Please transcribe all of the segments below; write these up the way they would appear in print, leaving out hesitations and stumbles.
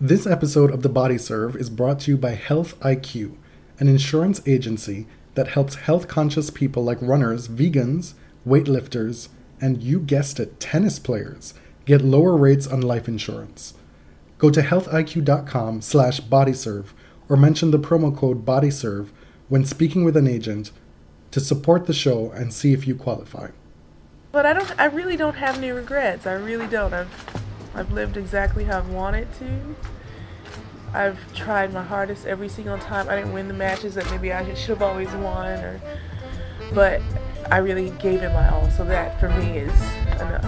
This episode of The Body Serve is brought to you by Health IQ, an insurance agency that helps health-conscious people like runners, vegans, weightlifters, and you guessed it, tennis players, get lower rates on life insurance. Go to healthiq.com/bodyserve or mention the promo code BODYSERVE when speaking with an agent to support the show and see if you qualify. But I really don't have any regrets. I really don't. I've lived exactly how I've wanted to. I've tried my hardest every single time. I didn't win the matches that maybe I should have always won, but I really gave it my all. So that for me is enough.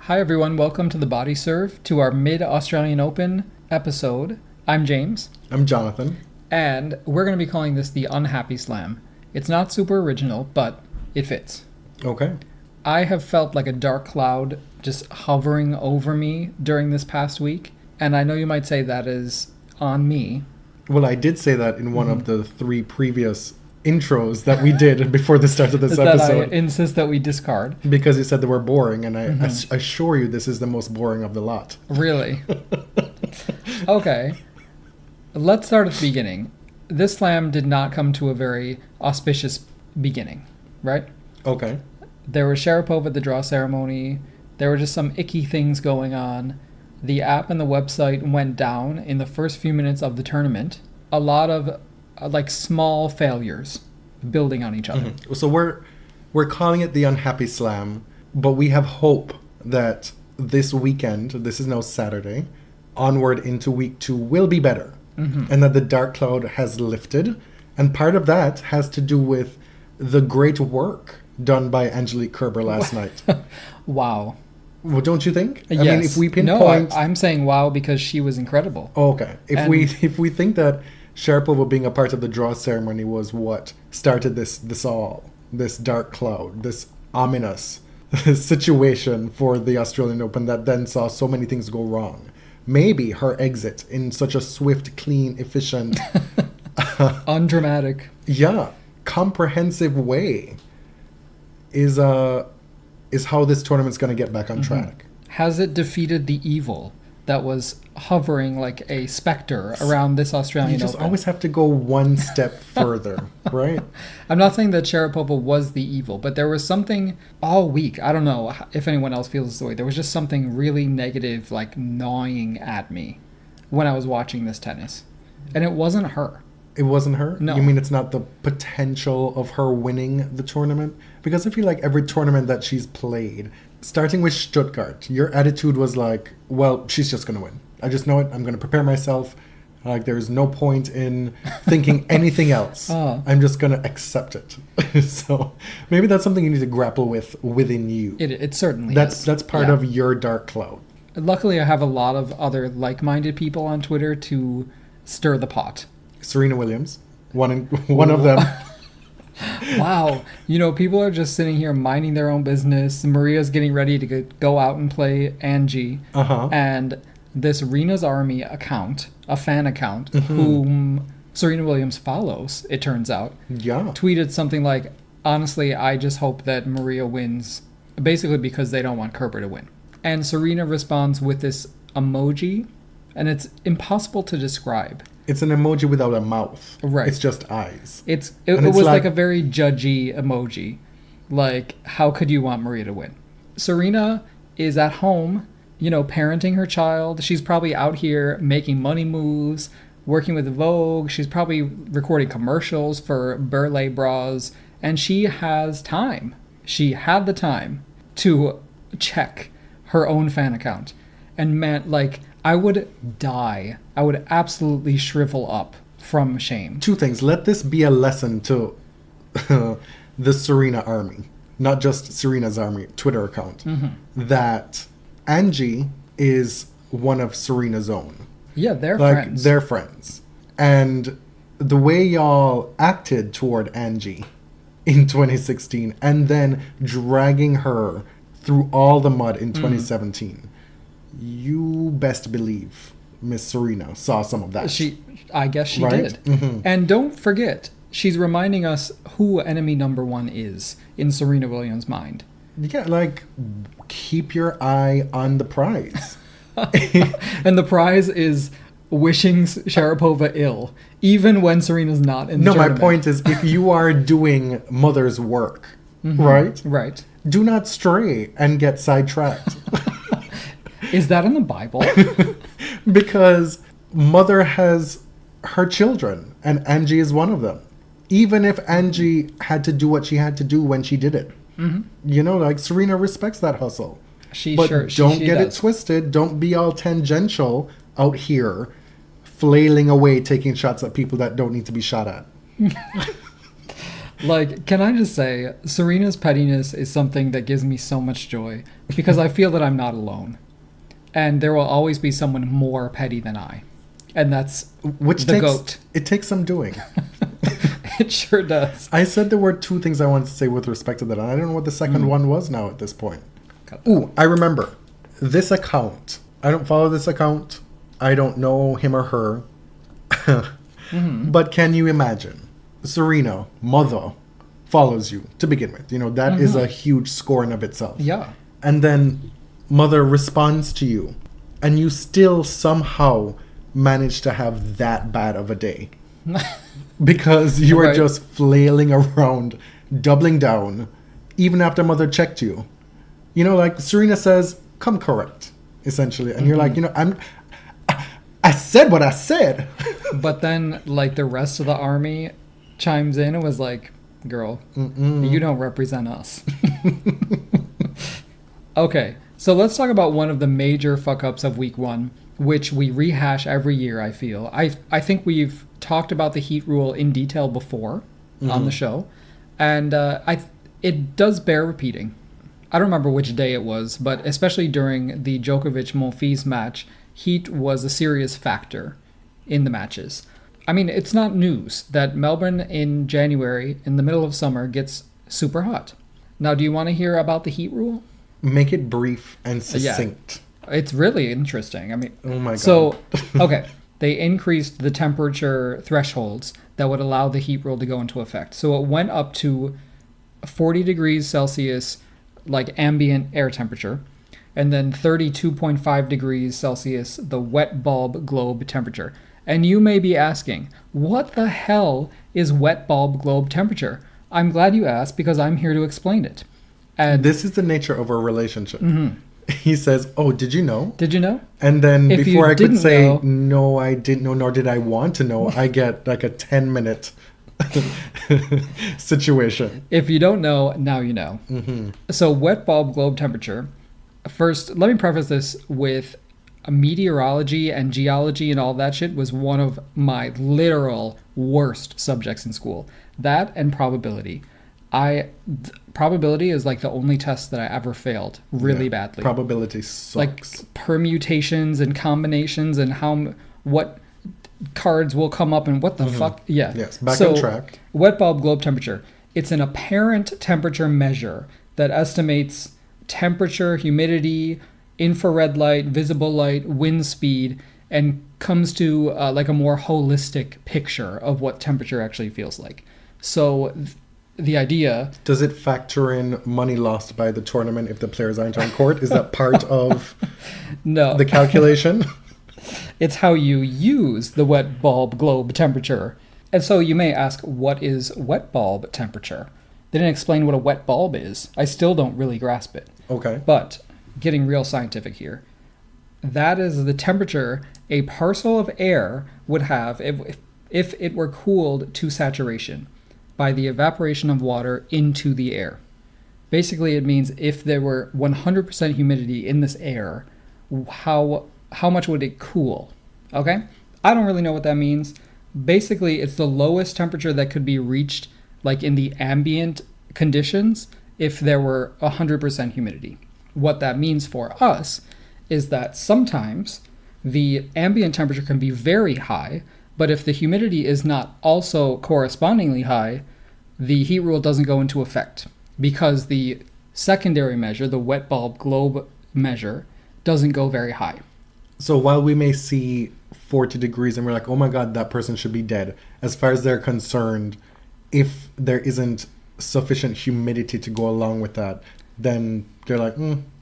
Hi everyone, welcome to the Body Serve, to our Mid-Australian Open episode. I'm James. I'm Jonathan. And we're going to be calling this the Unhappy Slam. It's not super original, but it fits. Okay. I have felt like a dark cloud just hovering over me during this past week, and I know you might say that is on me. Well, I did say that in one of the 3 previous intros that we did before the start of this episode. I insist that we discard. Because you said they were boring, and I assure you this is the most boring of the lot. Really? Okay. Let's start at the beginning. This slam did not come to a very auspicious beginning, right? Okay. There was Sharapova at the draw ceremony. There were just some icky things going on. The app and the website went down in the first few minutes of the tournament. A lot of small failures building on each other. Mm-hmm. So we're calling it the Unhappy Slam, but we have hope that this weekend, this is now Saturday, onward into week 2 will be better. Mm-hmm. And that the dark cloud has lifted. And part of that has to do with the great work done by Angelique Kerber last night. Wow. Well, don't you think? Yes. I mean, if we pinpoint... No, I'm saying wow because she was incredible. Oh, okay. If we think that Sharapova being a part of the draw ceremony was what started this dark cloud, this ominous situation for the Australian Open that then saw so many things go wrong. Maybe her exit in such a swift, clean, efficient... undramatic. Yeah. Comprehensive way is how this tournament's going to get back on track. Has it defeated the evil that was hovering like a specter around this Australian Open? You just always have to go one step further, right? I'm not saying that Sharapova was the evil, but there was something all week. I don't know if anyone else feels this way. There was just something really negative, like gnawing at me when I was watching this tennis. And it wasn't her. It wasn't her? No. You mean it's not the potential of her winning the tournament? Because I feel like every tournament that she's played, starting with Stuttgart, your attitude was like, well, she's just going to win. I just know it. I'm going to prepare myself. Like, there's no point in thinking anything else. I'm just going to accept it. So maybe that's something you need to grapple with within you. It certainly is. That's part of your dark cloud. Luckily, I have a lot of other like-minded people on Twitter to stir the pot. Serena Williams, one of them. Wow. People are just sitting here minding their own business. Maria's getting ready to go out and play Angie. And this Rena's Army account, a fan account, whom Serena Williams follows, it turns out, tweeted something like, honestly, I just hope that Maria wins, basically because they don't want Kerber to win. And Serena responds with this emoji, and it's impossible to describe. It's an emoji without a mouth. Right. It's just eyes. It was like a very judgy emoji. Like, how could you want Maria to win? Serena is at home, parenting her child. She's probably out here making money moves, working with Vogue. She's probably recording commercials for Burley Bras. And she has time. She had the time to check her own fan account. And man, I would die. I would absolutely shrivel up from shame. 2 things. Let this be a lesson to the Serena Army, not just Serena's Army Twitter account, that Angie is one of Serena's own. Yeah, they're friends. They're friends. And the way y'all acted toward Angie in 2016 and then dragging her through all the mud in 2017... You best believe Miss Serena saw some of that. I guess she right? did. And don't forget, she's reminding us who enemy number one is in Serena Williams' mind. Yeah, like, keep your eye on the prize. And the prize is wishing Sharapova ill, even when Serena's not in the tournament. My point is, if you are doing mother's work, right? Right. Do not stray and get sidetracked. Is that in the Bible? Because mother has her children, and Angie is one of them. Even if Angie had to do what she had to do when she did it. You know, like, Serena respects that hustle. But don't get it twisted. Don't be all tangential out here, flailing away, taking shots at people that don't need to be shot at. Like, can I just say, Serena's pettiness is something that gives me so much joy, because I feel that I'm not alone. And there will always be someone more petty than I. And that's the GOAT. It takes some doing. It sure does. I said there were two things I wanted to say with respect to that, and I don't know what the second one was now at this point. Ooh, I remember. This account. I don't follow this account. I don't know him or her. But can you imagine? Serena, mother, follows you to begin with. You know, that is a huge score in of itself. Yeah. And then mother responds to you, and you still somehow manage to have that bad of a day. Because you are just flailing around, doubling down, even after mother checked you. You know, like, Serena says, come correct, essentially. And you're like, you know, I said what I said. But then, like, the rest of the army chimes in and was like, girl, you don't represent us. Okay, so let's talk about one of the major fuck-ups of week one, which we rehash every year, I feel. I think we've talked about the heat rule in detail before on the show, and it does bear repeating. I don't remember which day it was, but especially during the Djokovic-Monfils match, heat was a serious factor in the matches. I mean, it's not news that Melbourne in January, in the middle of summer, gets super hot. Now, do you want to hear about the heat rule? Make it brief and succinct. Yeah, it's really interesting. I mean, oh my God. So, okay, they increased the temperature thresholds that would allow the heat rule to go into effect. So it went up to 40 degrees Celsius, like ambient air temperature, and then 32.5 degrees Celsius, the wet bulb globe temperature. And you may be asking, what the hell is wet bulb globe temperature? I'm glad you asked, because I'm here to explain it. And this is the nature of our relationship. He says, oh, did you know? Did you know? And then If before you I could didn't say, know- no, I didn't know, nor did I want to know, I get like a 10-minute situation. If you don't know, now you know. So wet bulb globe temperature. First, let me preface this with meteorology and geology and all that shit was one of my literal worst subjects in school. That and probability. Probability is like the only test that I ever failed really badly. Probability sucks. Like permutations and combinations and what cards will come up and what the fuck. Yeah. Yes, back on track. Wet bulb globe temperature. It's an apparent temperature measure that estimates temperature, humidity, infrared light, visible light, wind speed, and comes to like a more holistic picture of what temperature actually feels like. So the idea... Does it factor in money lost by the tournament if the players aren't on court? Is that part of no. the calculation? It's how you use the wet bulb globe temperature. And so you may ask, what is wet bulb temperature? They didn't explain what a wet bulb is. I still don't really grasp it. Okay. But getting real scientific here, that is the temperature a parcel of air would have if it were cooled to saturation by the evaporation of water into the air. Basically, it means if there were 100% humidity in this air, how much would it cool? Okay? I don't really know what that means. Basically, it's the lowest temperature that could be reached like in the ambient conditions if there were 100% humidity. What that means for us is that sometimes the ambient temperature can be very high, but if the humidity is not also correspondingly high, the heat rule doesn't go into effect because the secondary measure, the wet bulb globe measure, doesn't go very high. So while we may see 40 degrees and we're like, oh my God, that person should be dead, as far as they're concerned, if there isn't sufficient humidity to go along with that, then they're like,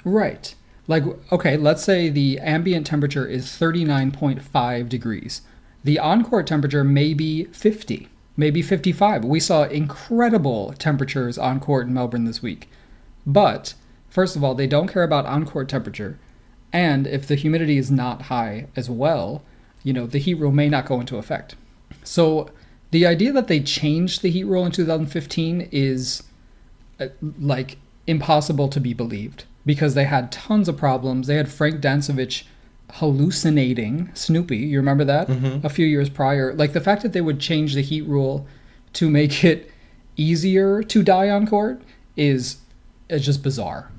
Right. Like, okay, let's say the ambient temperature is 39.5 degrees. The on-court temperature may be 50, maybe 55. We saw incredible temperatures on court in Melbourne this week. But, first of all, they don't care about on-court temperature. And if the humidity is not high as well, the heat rule may not go into effect. So the idea that they changed the heat rule in 2015 is impossible to be believed, because they had tons of problems. They had Frank Dancevic hallucinating Snoopy. You remember that? A few years prior. Like, the fact that they would change the heat rule to make it easier to die on court is just bizarre.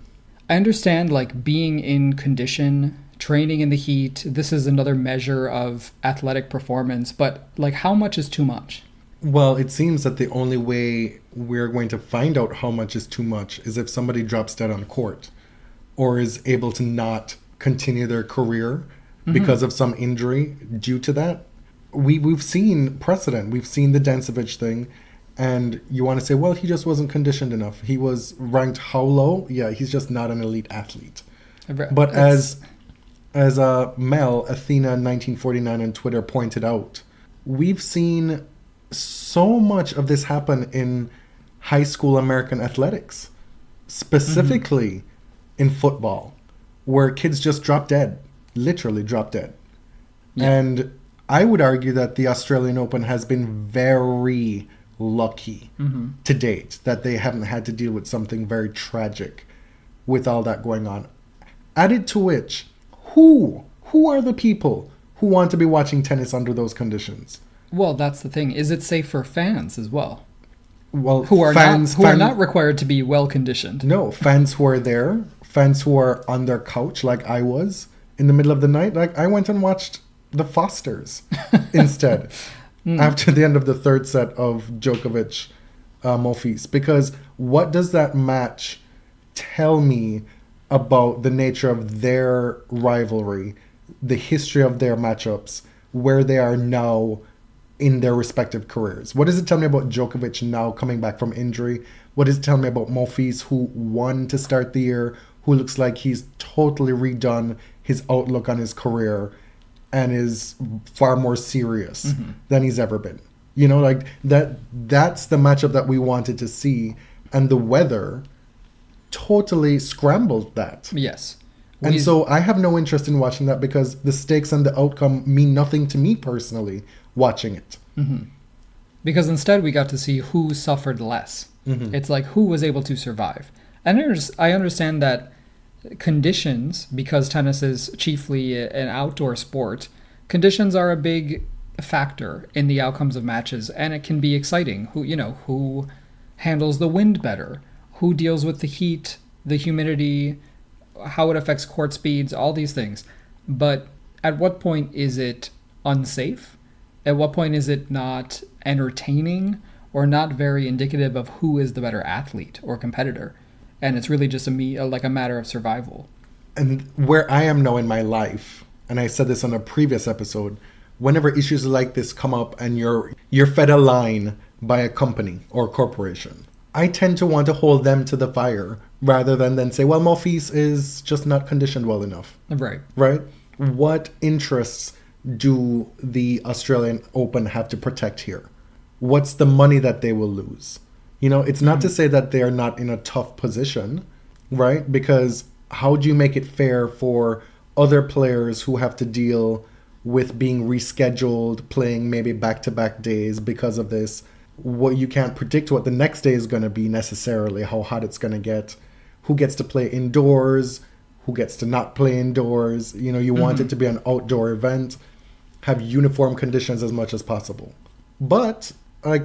I understand, being in condition, training in the heat, this is another measure of athletic performance, but, how much is too much? Well, it seems that the only way we're going to find out how much is too much is if somebody drops dead on court or is able to not continue their career because of some injury due to that. We've seen precedent. We've seen the Dancevic thing, and you want to say, well, he just wasn't conditioned enough. He was ranked how low? Yeah, he's just not an elite athlete. But as Mel, Athena 1949 on Twitter pointed out, we've seen so much of this happen in high school American athletics, specifically in football, where kids just drop dead, literally drop dead. Yeah. And I would argue that the Australian Open has been very lucky to date, that they haven't had to deal with something very tragic with all that going on. Added to which, who are the people who want to be watching tennis under those conditions? Well, that's the thing. Is it safe for fans as well? Well, who are not required to be well conditioned. No, fans who are there, fans who are on their couch like I was in the middle of the night. Like, I went and watched the Fosters instead after the end of the third set of Djokovic Monfils, because what does that match tell me about the nature of their rivalry, the history of their matchups, where they are now in their respective careers? What does it tell me about Djokovic now coming back from injury? What does it tell me about Monfils, who won to start the year, who looks like he's totally redone his outlook on his career and is far more serious than he's ever been? That's the matchup that we wanted to see, and the weather totally scrambled that. Yes. And so I have no interest in watching that, because the stakes and the outcome mean nothing to me personally watching it. Because instead we got to see who suffered less. It's like, who was able to survive. And I understand that conditions, because tennis is chiefly an outdoor sport, conditions are a big factor in the outcomes of matches, and it can be exciting. Who handles the wind better, who deals with the heat, the humidity, how it affects court speeds, all these things. But at what point is it unsafe? At what point is it not entertaining or not very indicative of who is the better athlete or competitor? And it's really just a matter of survival. And where I am now in my life, and I said this on a previous episode, whenever issues like this come up and you're fed a line by a company or corporation, I tend to want to hold them to the fire rather than then say, well, Monfils is just not conditioned well enough. Right? What interests do the Australian Open have to protect here? What's the money that they will lose? It's not to say that they are not in a tough position, right? Because how do you make it fair for other players who have to deal with being rescheduled, playing maybe back-to-back days because of this? What you can't predict what the next day is going to be necessarily, how hot it's going to get, who gets to play indoors, who gets to not play indoors. You want it to be an outdoor event, have uniform conditions as much as possible. But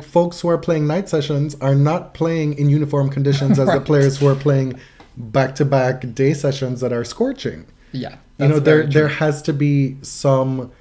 folks who are playing night sessions are not playing in uniform conditions as the players who are playing back-to-back day sessions that are scorching. Yeah. There has to be some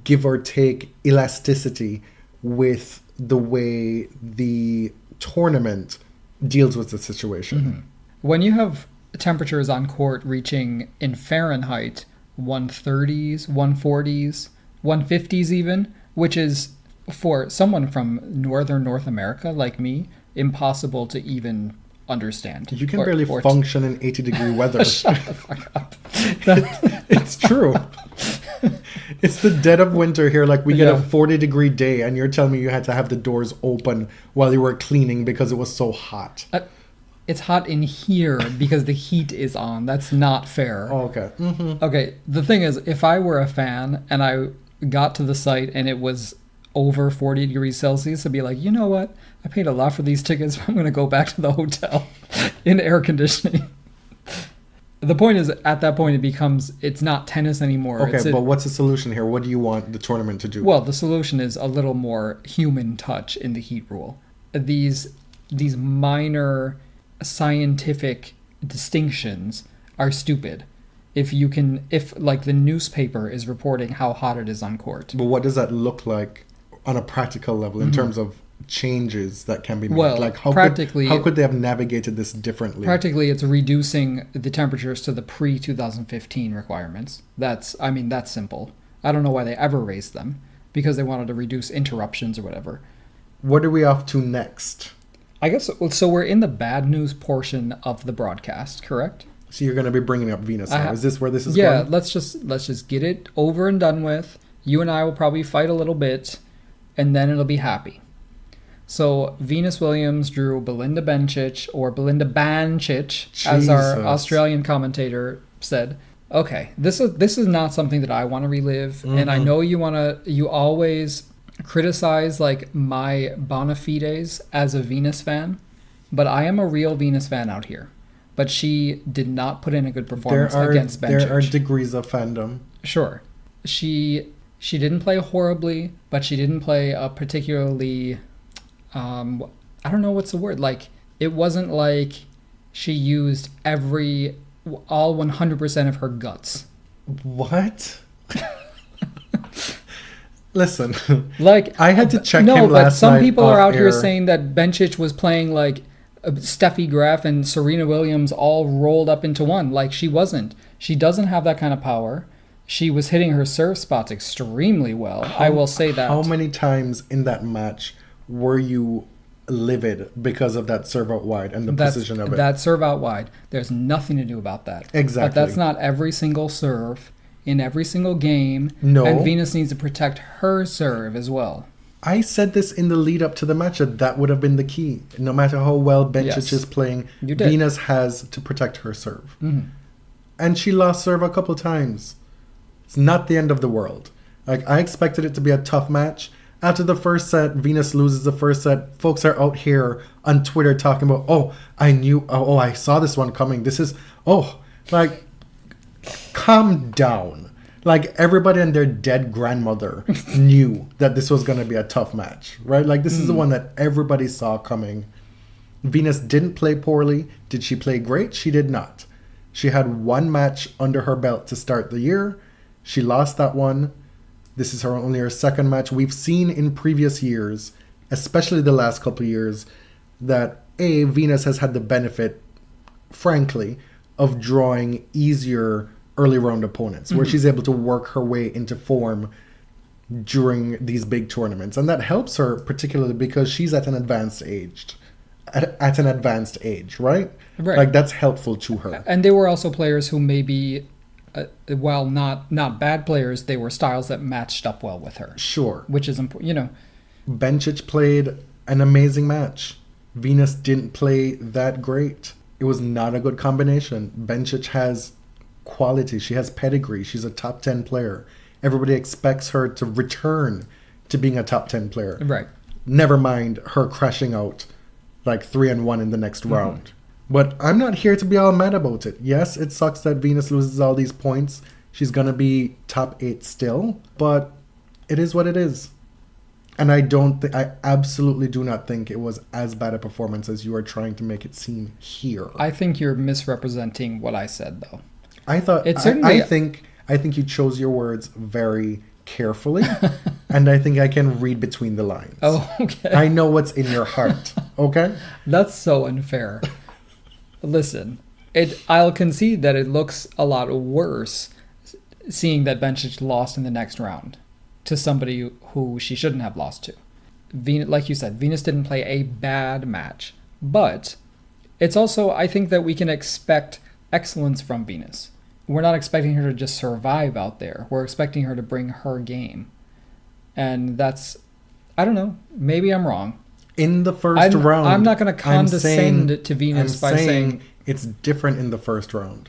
give or take elasticity with the way the tournament deals with the situation. When you have temperatures on court reaching in Fahrenheit 130s, 140s, 150s even, which is for someone from northern North America like me, impossible to even understand. You can barely function in 80-degree weather. Shut the fuck up. It's true. It's the dead of winter here. Like, we get a 40-degree day, and you're telling me you had to have the doors open while you were cleaning because it was so hot. It's hot in here because the heat is on. That's not fair. Oh, okay. Mm-hmm. Okay, the thing is, if I were a fan and I got to the site and it was over 40 degrees Celsius, I'd be like, you know what? I paid a lot for these tickets. I'm going to go back to the hotel in air conditioning. The point is, at that point, it's not tennis anymore. Okay, but what's the solution here? What do you want the tournament to do? Well, the solution is a little more human touch in the heat rule. These minor scientific distinctions are stupid. If like the newspaper is reporting how hot it is on court. But what does that look like on a practical level in terms of changes that can be made? Well, like how could they have navigated this differently? Practically, it's reducing the temperatures to the pre-2015 requirements. That's simple. I don't know why they ever raised them, because they wanted to reduce interruptions or whatever. What are we off to next? I guess so. We're in the bad news portion of the broadcast, correct? So you're going to be bringing up Venus now. Is this where this is going? Yeah, let's just get it over and done with. You and I will probably fight a little bit, and then it'll be happy. So Venus Williams drew Belinda Bencic, or Belinda Bancic, as our Australian commentator said. Okay, this is not something that I want to relive, and I know you always criticize like my bona fides as a Venus fan, but I am a real Venus fan out here. But she did not put in a good performance against Bencic. There are degrees of fandom. Sure. She didn't play horribly, but she didn't play a particularly I don't know what's the word. Like, it wasn't like she used all 100% of her guts. What? Listen, like, I had to check him last night. No, but some people are out air. here saying that Bencic was playing like Steffi Graf and Serena Williams all rolled up into one. Like, she wasn't. She doesn't have that kind of power. She was hitting her serve spots extremely well. I will say that. How many times in that match were you livid because of that serve out wide and the precision of it? That serve out wide, there's nothing to do about that. Exactly. But that's not every single serve in every single game. No. And Venus needs to protect her serve as well. I said this in the lead up to the match that would have been the key. No matter how well Bencic is playing, Venus has to protect her serve. Mm-hmm. And she lost serve a couple times. It's not the end of the world. Like, I expected it to be a tough match. After the first set, Venus loses the first set. Folks are out here on Twitter talking about, I saw this one coming. Calm down. Like, everybody and their dead grandmother knew that this was going to be a tough match, right? Like, this is the one that everybody saw coming. Venus didn't play poorly. Did she play great? She did not. She had one match under her belt to start the year. She lost that one. This is only her second match. We've seen in previous years, especially the last couple of years, that Venus has had the benefit, frankly, of drawing easier early round opponents, where she's able to work her way into form during these big tournaments. And that helps her particularly because she's at an advanced age. At an advanced age, right? Right. Like, that's helpful to her. And they were also players who maybe, while not bad players, they were styles that matched up well with her. Sure. Which is important, Bencic played an amazing match. Venus didn't play that great. It was not a good combination. Bencic has quality. She has pedigree. She's a top 10 player. Everybody expects her to return to being a top 10 player. Right. Never mind her crashing out like 3-1 in the next round. But I'm not here to be all mad about it. Yes, it sucks that Venus loses all these points. She's going to be top 8 still, but it is what it is. And I absolutely do not think it was as bad a performance as you are trying to make it seem here. I think you're misrepresenting what I said, though. I think you chose your words very carefully, and I think I can read between the lines. Oh, okay. I know what's in your heart, okay? That's so unfair. Listen, I'll concede that it looks a lot worse seeing that Bencic lost in the next round. to somebody who she shouldn't have lost to. Venus, like you said, Venus didn't play a bad match, but it's also, I think that we can expect excellence from Venus. We're not expecting her to just survive out there. We're expecting her to bring her game. And that's, I don't know, maybe I'm wrong. In the first round, I'm not going to condescend to Venus by saying it's different in the first round.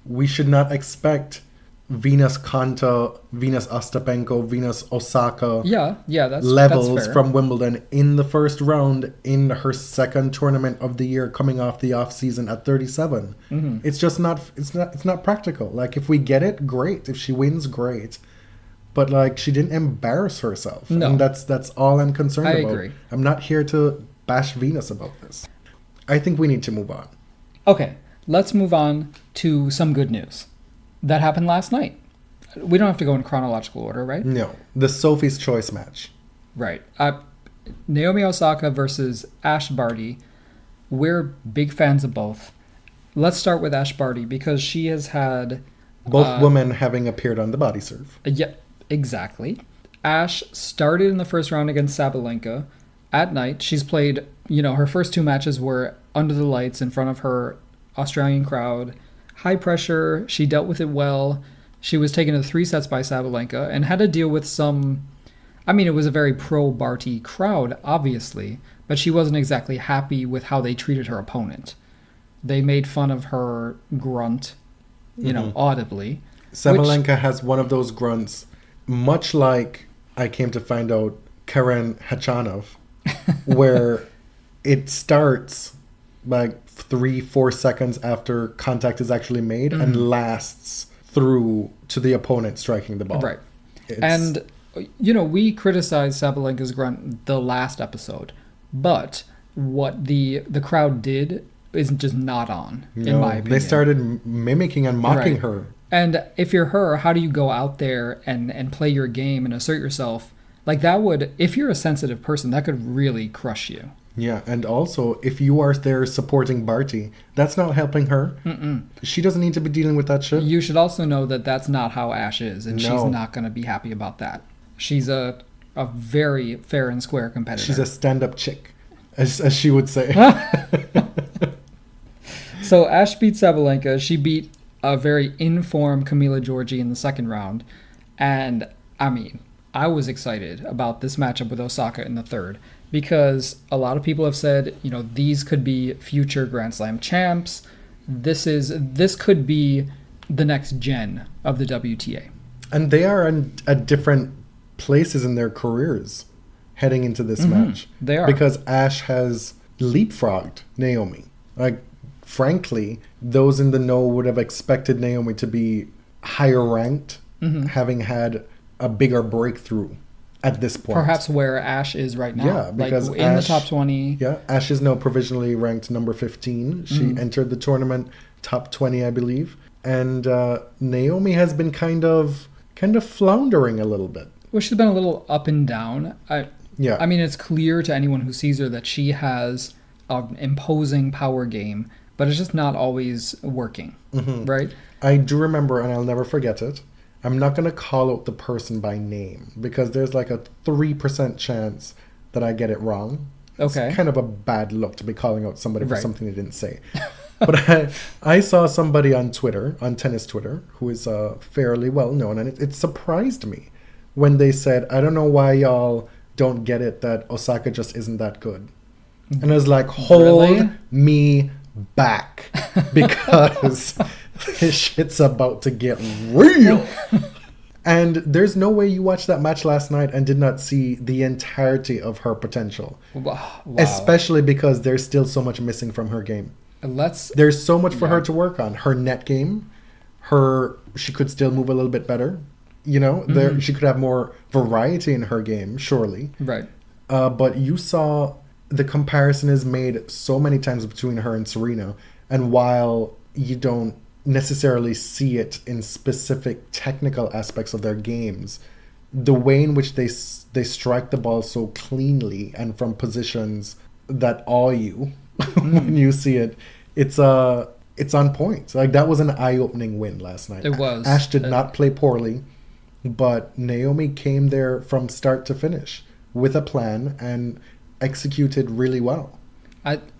We should not expect Venus Konta, Venus Ostapenko, Venus Osaka that's levels fair. from Wimbledon in the first round in her second tournament of the year, coming off the off season at 37. Mm-hmm. It's just not practical. Like, if we get it, great. If she wins, great. But like, she didn't embarrass herself. No. And that's all I'm concerned about. I agree. I'm not here to bash Venus about this. I think we need to move on. Okay, let's move on to some good news. That happened last night. We don't have to go in chronological order, right? No. The Sophie's Choice match. Right. Naomi Osaka versus Ash Barty. We're big fans of both. Let's start with Ash Barty because she has had... Both women having appeared on the body serve. Yeah, exactly. Ash started in the first round against Sabalenka at night. She's played, her first 2 matches were under the lights in front of her Australian crowd. High pressure. She dealt with it well. She was taken to 3 sets by Sabalenka and had to deal with some... it was a very pro-Barty crowd, obviously, but she wasn't exactly happy with how they treated her opponent. They made fun of her grunt, audibly. Sabalenka has one of those grunts, much like I came to find out Karen Khachanov, where it starts like 3-4 seconds after contact is actually made and lasts through to the opponent striking the ball. Right. And, we criticized Sabalenka's grunt the last episode, but what the crowd did is just not on, in my opinion. They started mimicking and mocking her. And if you're her, how do you go out there and play your game and assert yourself? Like, that would, if you're a sensitive person, that could really crush you. Yeah, and also, if you are there supporting Barty, that's not helping her. Mm-mm. She doesn't need to be dealing with that shit. You should also know that that's not how Ash is, and she's not going to be happy about that. She's a very fair and square competitor. She's a stand-up chick, as she would say. So Ash beat Sabalenka. She beat a very in-form Camila Giorgi in the second round. And, I was excited about this matchup with Osaka in the third, because a lot of people have said, these could be future Grand Slam champs. This could be the next gen of the WTA. And they are at different places in their careers heading into this match. They are. Because Ash has leapfrogged Naomi. Like, frankly, those in the know would have expected Naomi to be higher ranked, having had a bigger breakthrough at this point. Perhaps where Ash is right now. Yeah, because like in the top 20. Yeah, Ash is now provisionally ranked number 15. She entered the tournament top 20, I believe. And Naomi has been kind of floundering a little bit. Well, she's been a little up and down. It's clear to anyone who sees her that she has an imposing power game, but it's just not always working, right? I do remember, and I'll never forget it, I'm not going to call out the person by name because there's like a 3% chance that I get it wrong. Okay. It's kind of a bad look to be calling out somebody for something they didn't say. But I saw somebody on Twitter, on tennis Twitter, who is fairly well known, and it surprised me when they said, I don't know why y'all don't get it that Osaka just isn't that good. And I was like, hold me back, because this shit's about to get real. And there's no way you watched that match last night and did not see the entirety of her potential. Wow. Especially because there's still so much missing from her game. There's so much for her to work on. Her net game, she could still move a little bit better. She could have more variety in her game, surely. Right. But you saw the comparison is made so many times between her and Serena. And while you don't necessarily see it in specific technical aspects of their games, the way in which they strike the ball so cleanly and from positions that awe you when you see it, it's on point. Like, that was an eye-opening win last night. It was. Ash did not play poorly. but Naomi came there from start to finish with a plan and executed really well.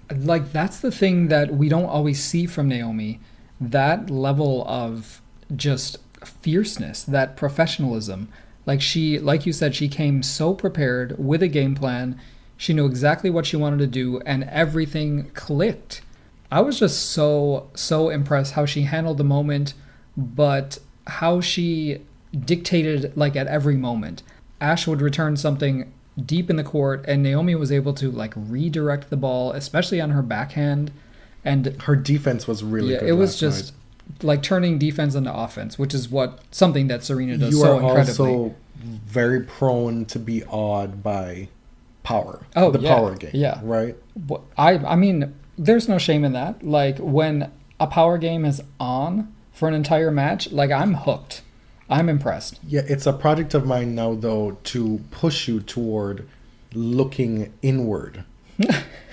That's the thing that we don't always see from Naomi. That level of just fierceness, that professionalism. Like you said, she came so prepared with a game plan. She knew exactly what she wanted to do, and everything clicked. I was just so impressed how she handled the moment, but how she dictated like at every moment. Ash would return something deep in the court, and Naomi was able to like redirect the ball, especially on her backhand. And her defense was really good. It was just like turning defense into offense, which is something that Serena does so incredibly. You are also very prone to be awed by power. Power game. Yeah. Right? I mean, there's no shame in that. Like when a power game is on for an entire match, like I'm hooked. I'm impressed. Yeah, it's a project of mine now, though, to push you toward looking inward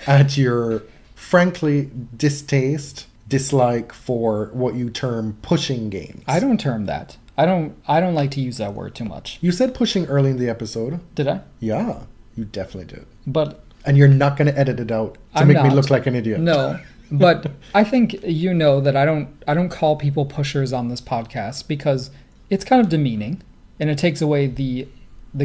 at your, frankly, dislike for what you term pushing games. I don't term that. I don't like to use that word too much. You said pushing early in the episode. Did I? Yeah, you definitely did. And you're not going to edit it out to make me look like an idiot. No. But I think you know that I don't call people pushers on this podcast because it's kind of demeaning, and it takes away the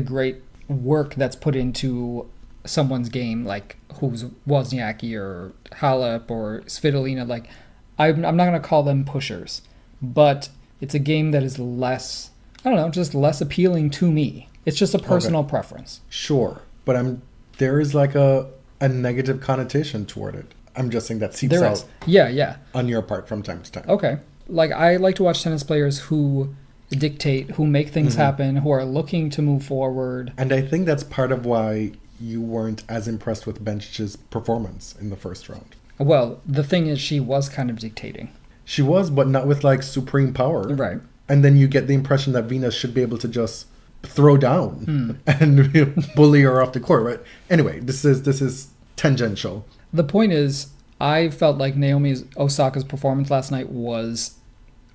great work that's put into someone's game, like who's Wozniacki or Halep or Svitolina. Like, I'm not going to call them pushers, but it's a game that is less, I don't know, just less appealing to me. It's just a personal preference. Sure, but there is like a negative connotation toward it. I'm just saying that seeps out. Yeah. On your part from time to time. Okay. Like, I like to watch tennis players who dictate, who make things happen, who are looking to move forward. And I think that's part of why you weren't as impressed with Bencic's performance in the first round. Well, the thing is, she was kind of dictating. She was, but not with like supreme power. Right. And then you get the impression that Venus should be able to just throw down and bully her off the court, right? Anyway, this is tangential. The point is, I felt like Naomi Osaka's performance last night was,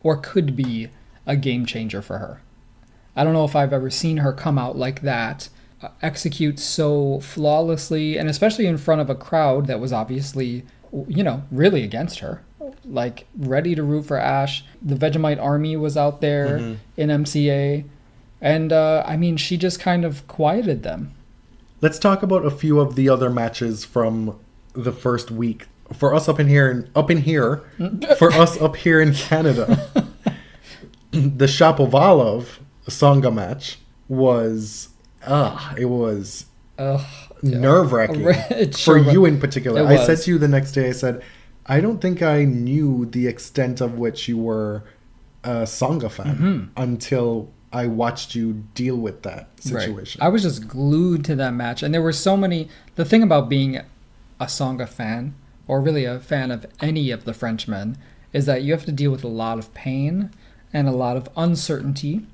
or could be, a game changer for her. I don't know if I've ever seen her come out like that, execute so flawlessly, and especially in front of a crowd that was obviously, really against her, like ready to root for Ash. The Vegemite army was out there in MCA, and she just kind of quieted them. Let's talk about a few of the other matches from the first week. For us for us up here in Canada. The Shapovalov Tsonga match was nerve-wracking for you in particular. I said to you the next day, I said, I don't think I knew the extent of which you were a Tsonga fan until I watched you deal with that situation. Right. I was just glued to that match, and there were so many. The thing about being a Tsonga fan, or really a fan of any of the Frenchmen, is that you have to deal with a lot of pain and a lot of uncertainty.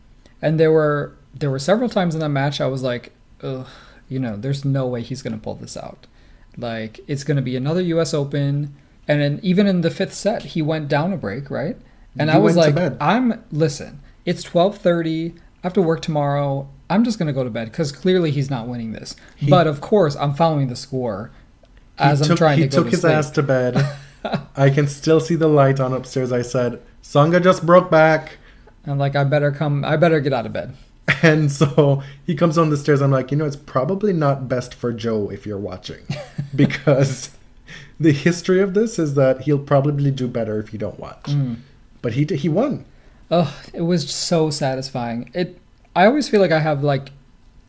And there were several times in that match I was like, ugh, there's no way he's going to pull this out. Like, it's going to be another US Open. And then even in the fifth set, he went down a break, right? And I was like, listen, it's 12:30. I have to work tomorrow. I'm just going to go to bed because clearly he's not winning this. But of course, I'm following the score as I'm trying to go to sleep. He took his ass to bed. I can still see the light on upstairs. I said, Tsonga just broke back. I'm like, I better get out of bed. And so he comes on the stairs. I'm like, it's probably not best for Joe if you're watching. Because the history of this is that he'll probably do better if you don't watch. But he won. Oh, it was so satisfying. I always feel like I have, like,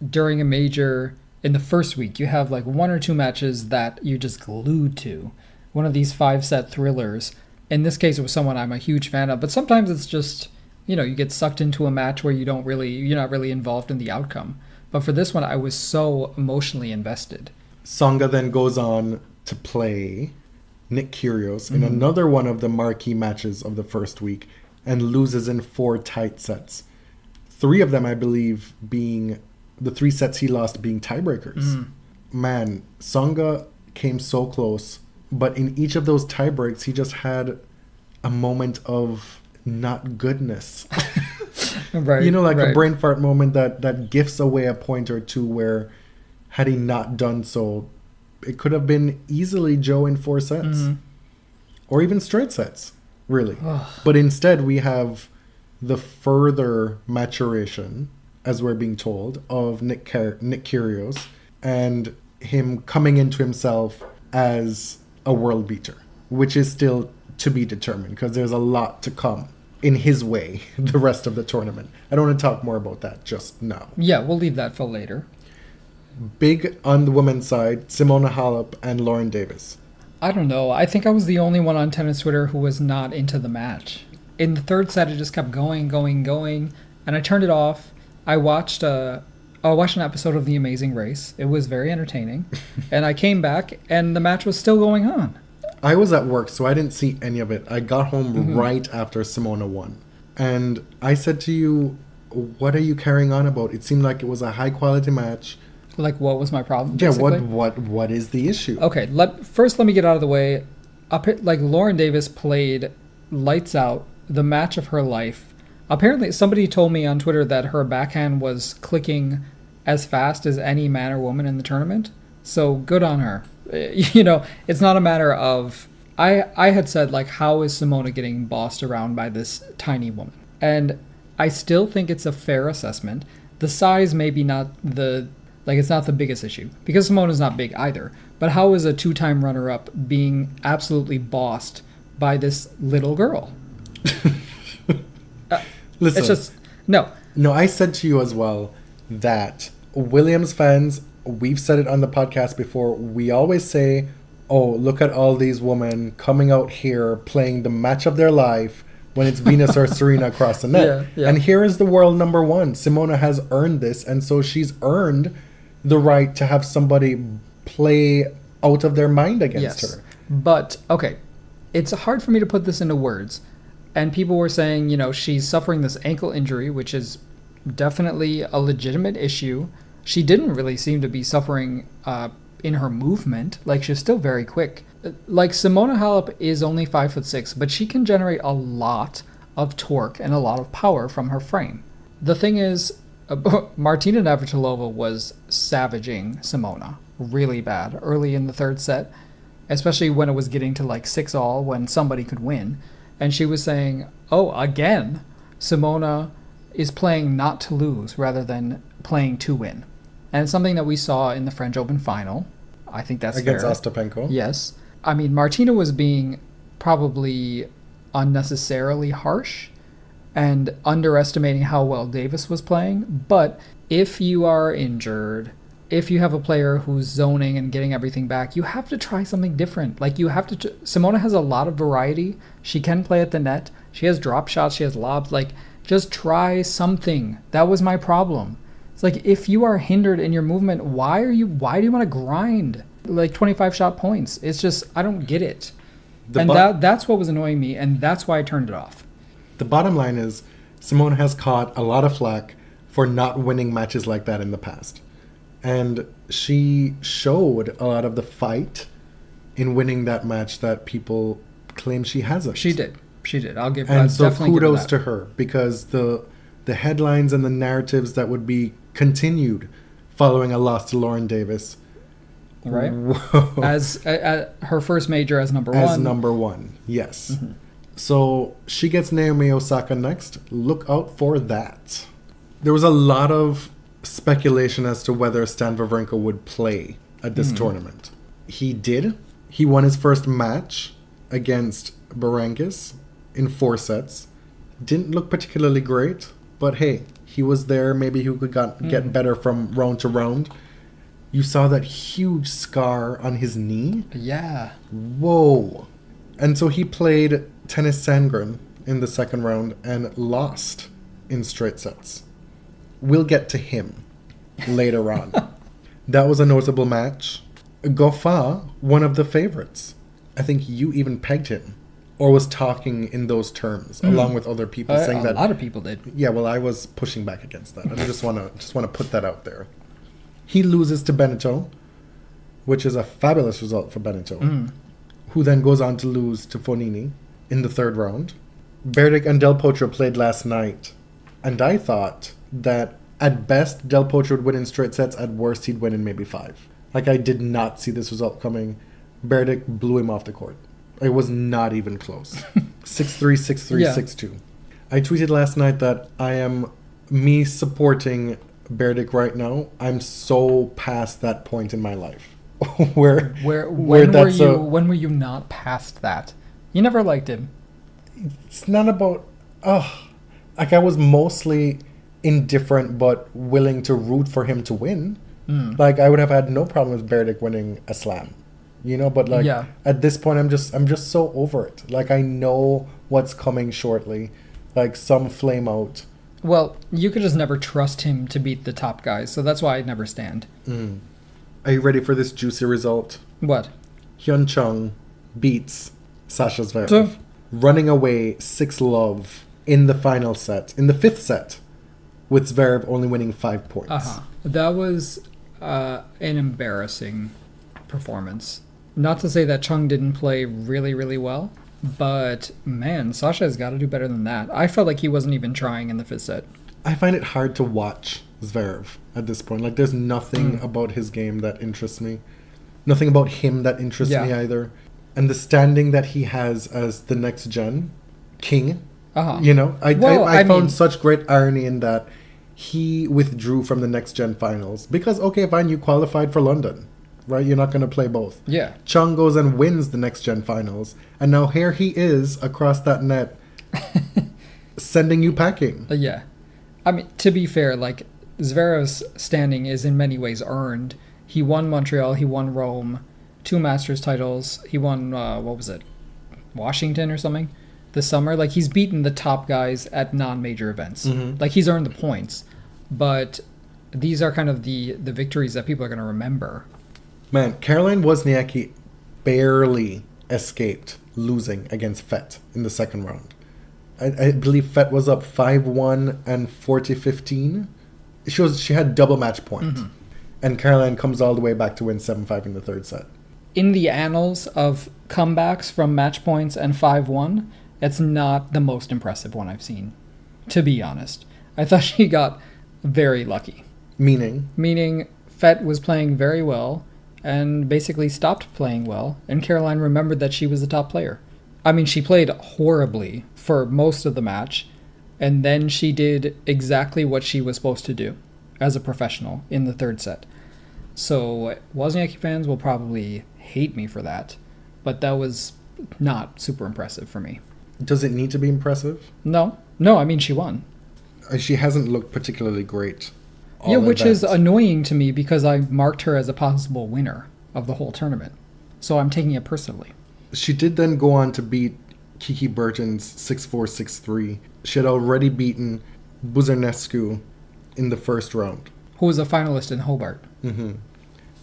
during a major, in the first week, you have, like, one or two matches that you're just glued to. One of these 5-set thrillers. In this case, it was someone I'm a huge fan of. But sometimes it's just, you get sucked into a match where you're not really involved in the outcome. But for this one, I was so emotionally invested. Tsonga then goes on to play Nick Kyrgios in another one of the marquee matches of the first week and loses in 4 tight sets. 3 of them, I believe, being the 3 sets he lost being tiebreakers. Man, Tsonga came so close, but in each of those tiebreaks, he just had a moment of not goodness. Right. You know, like right. a brain fart moment that gifts away a point or two where, had he not done so, it could have been easily Joe in 4 sets. Mm-hmm. Or even straight sets, really. But instead, we have the further maturation, as we're being told, of Nick Kyrgios and him coming into himself as a world beater, which is still to be determined because there's a lot to come in his way the rest of the tournament. I don't want to talk more about that just now. Yeah, we'll leave that for later. Big on the women's side, Simona Halep and Lauren Davis. I don't know. I think I was the only one on tennis Twitter who was not into the match. In the third set, it just kept going, and I turned it off. I watched an episode of The Amazing Race. It was very entertaining. And I came back, and the match was still going on. I was at work, so I didn't see any of it. I got home right after Simona won. And I said to you, what are you carrying on about? It seemed like it was a high-quality match. Like, what was my problem? Yeah, basically? what is the issue? Okay, first let me get out of the way. Lauren Davis played lights out, the match of her life. Apparently, somebody told me on Twitter that her backhand was clicking as fast as any man or woman in the tournament. So good on her. You know, it's not a matter of... I had said, like, how is Simona getting bossed around by this tiny woman? And I still think it's a fair assessment. The size maybe not the... Like, it's not the biggest issue. Because Simona's not big either. But how is a 2-time runner-up being absolutely bossed by this little girl? Listen. It's just... No. No, I said to you as well that Williams fans, we've said it on the podcast before, we always say, oh, look at all these women coming out here playing the match of their life when it's Venus or Serena across the net. Yeah. And here is the world number one. Simona has earned this, and so she's earned the right to have somebody play out of their mind against her. But, okay, it's hard for me to put this into words. And people were saying, you know, she's suffering this ankle injury, which is definitely a legitimate issue. She didn't really seem to be suffering in her movement. Like, she's still very quick. Like, Simona Halep is only 5'6", but she can generate a lot of torque and a lot of power from her frame. The thing is, Martina Navratilova was savaging Simona really bad early in the third set, especially when it was getting to like 6-all when somebody could win. And she was saying, oh, again, Simona is playing not to lose rather than playing to win. And it's something that we saw in the French Open final. I think that's against fair. Ostapenko. Yes. I mean, Martina was being probably unnecessarily harsh and underestimating how well Davis was playing. But if you are injured, if you have a player who's zoning and getting everything back, you have to try something different. Like, you have to... Simona has a lot of variety. She can play at the net. She has drop shots. She has lobs. Like, just try something. That was my problem. It's like, if you are hindered in your movement, why do you want to grind like 25 shot points? It's just, I don't get it. That's what was annoying me, and that's why I turned it off. The bottom line is, Simona has caught a lot of flack for not winning matches like that in the past. And she showed a lot of the fight in winning that match that people claim she hasn't. She did. I'll give her that. And so kudos to her, because the headlines and the narratives that would be continued following a loss to Lauren Davis. Right. Whoa. As her first major as number one. As number one, yes. Mm-hmm. So she gets Naomi Osaka next. Look out for that. There was a lot of speculation as to whether Stan Wawrinka would play at this tournament. He did. He won his first match against Barangis in 4 sets. Didn't look particularly great, but hey, he was there. Maybe he could get better from round to round. You saw that huge scar on his knee? Yeah. Whoa. And so he played Tennys Sandgren in the second round and lost in straight sets. We'll get to him later on. That was a notable match. Goffin, one of the favorites. I think you even pegged him, or was talking in those terms, along with other people saying that. A lot of people did. Yeah, well, I was pushing back against that. I just want to put that out there. He loses to Benito, which is a fabulous result for Benito, who then goes on to lose to Fonini in the third round. Berdych and Del Potro played last night. And I thought that at best, Del Potro would win in straight sets. At worst, he'd win in maybe 5. Like, I did not see this result coming. Berdic blew him off the court. It was not even close. 6-3, 6-3, Yeah. 6-2. I tweeted last night that I am me supporting Berdic right now. I'm so past that point in my life. where When that's were you not past that? You never liked him. it's not about like I was mostly indifferent but willing to root for him to win. Like I would have had no problem with Berdic winning a slam. But like Yeah. at this point I'm just so over it. Like I know what's coming shortly. Like some flame out. Well, you could just never trust him to beat the top guys, so that's why I'd never stand. Are you ready for this juicy result? What? Hyun Chung beats Sasha Zverev, So- running away 6-love in the final set, in the 5th set, with Zverev only winning 5 points. That was an embarrassing performance. Not to say that Chung didn't play really, really well, but man, Sasha's got to do better than that. I felt like he wasn't even trying in the 5th set. I find it hard to watch Zverev at this point. Like, there's nothing about his game that interests me. Nothing about him that interests me either. And the standing that he has as the next gen king, I found such great irony in that he withdrew from the next gen finals. Because, okay, fine, you qualified for London, right? You're not going to play both. Yeah. Chung goes and wins the next gen finals. And now here he is across that net sending you packing. Yeah. I mean, to be fair, like, Zverev's standing is in many ways earned. He won Montreal, he won Rome, 2 Masters titles. He won, Washington or something this summer. Like, he's beaten the top guys at non-major events. Like, he's earned the points. But these are kind of the victories that people are going to remember. Man, Caroline Wozniacki barely escaped losing against Fett in the second round. I believe Fett was up 5-1 and 40-15. She had double match point. And Caroline comes all the way back to win 7-5 in the 3rd set. In the annals of comebacks from match points and 5-1, it's not the most impressive one I've seen, to be honest. I thought she got very lucky. Meaning, Fett was playing very well and basically stopped playing well, and Caroline remembered that she was the top player. I mean, she played horribly for most of the match, and then she did exactly what she was supposed to do as a professional in the 3rd set. So Wozniacki fans will probably hate me for that, but that was not super impressive for me. does it need to be impressive? No, I mean, she won. She hasn't looked particularly great. Which is annoying to me because I marked her as a possible winner of the whole tournament. So I'm taking it personally. She did then go on to beat Kiki Bertens 6-4, 6-3. She had already beaten Buzarnescu in the first round. Who was a finalist in Hobart.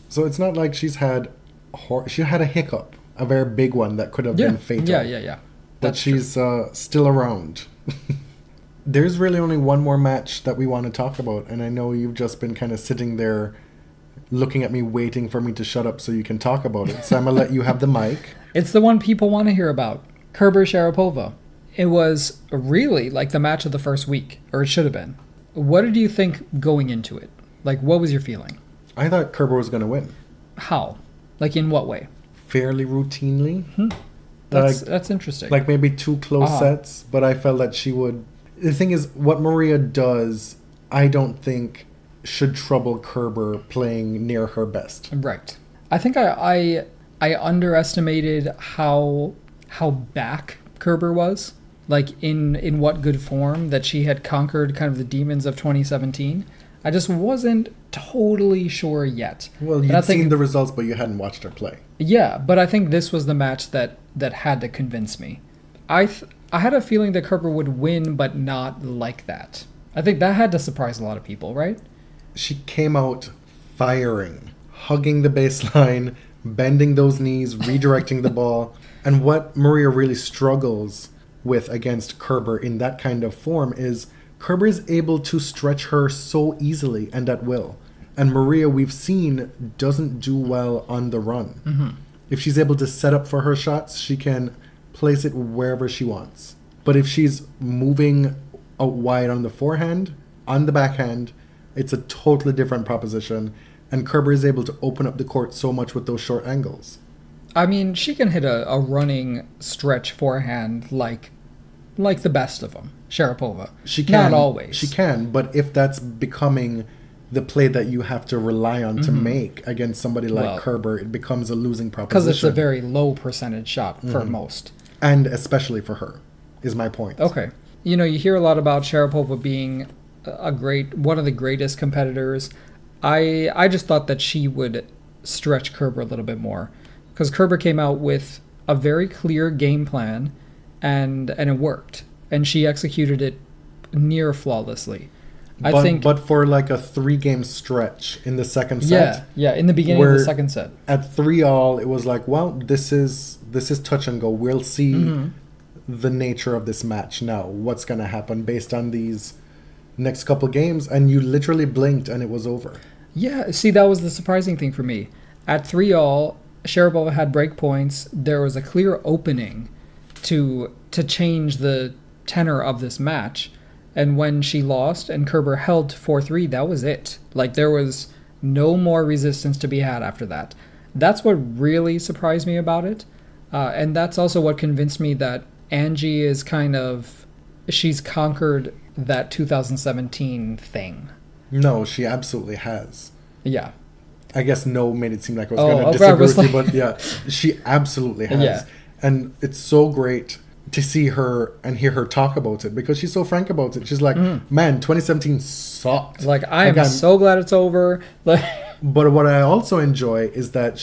So it's not like she had a hiccup, a very big one that could have been fatal. Yeah. But she's still around. There's really only one more match that we want to talk about, and I know you've just been kind of sitting there looking at me waiting for me to shut up so you can talk about it. So I'm going to let you have the mic. It's the one people want to hear about. Kerber Sharapova. It was really like the match of the first week, or it should have been. What did you think going into it? Like, what was your feeling? I thought Kerber was going to win. How? Like, in what way? Fairly routinely. That's interesting. Like maybe 2 close sets, but I felt that she would... The thing is, what Maria does, I don't think should trouble Kerber playing near her best. Right. I think I underestimated how back Kerber was. Like, in what good form that she had conquered kind of the demons of 2017. I just wasn't totally sure yet. Well, you'd seen the results, but you hadn't watched her play. Yeah, but I think this was the match that had to convince me. I had a feeling that Kerber would win, but not like that. I think that had to surprise a lot of people, right? She came out firing, hugging the baseline, bending those knees, redirecting the ball. And what Maria really struggles with against Kerber in that kind of form is Kerber is able to stretch her so easily and at will. And Maria, we've seen, doesn't do well on the run. If she's able to set up for her shots, she can place it wherever she wants. But if she's moving out wide on the forehand, on the backhand, it's a totally different proposition. And Kerber is able to open up the court so much with those short angles. I mean, she can hit a running stretch forehand like the best of them. Sharapova. She can. Not always. She can, but if that's becoming the play that you have to rely on to make against somebody like Kerber, it becomes a losing proposition. Because it's a very low percentage shot for most. And especially for her, is my point. Okay. You hear a lot about Sharapova being one of the greatest competitors. I just thought that she would stretch Kerber a little bit more. Because Kerber came out with a very clear game plan, and it worked. And she executed it near flawlessly. But for like a 3-game stretch in the second set. Yeah, in the beginning of the second set. At 3-all, it was like, well, this is touch and go. We'll see the nature of this match now. What's going to happen based on these next couple games? And you literally blinked and it was over. Yeah, see, that was the surprising thing for me. At 3-all, Sharapova had break points. There was a clear opening to change the tenor of this match. And when she lost and Kerber held 4-3, that was it. Like, there was no more resistance to be had after that. That's what really surprised me about it. And that's also what convinced me that Angie is she's conquered that 2017 thing. No, she absolutely has. Yeah. I guess no made it seem like I was going to disagree with you, but yeah, she absolutely has. Yeah. And it's so great to see her and hear her talk about it because she's so frank about it. She's like, man, 2017 sucked. Like, I'm so glad it's over. But what I also enjoy is that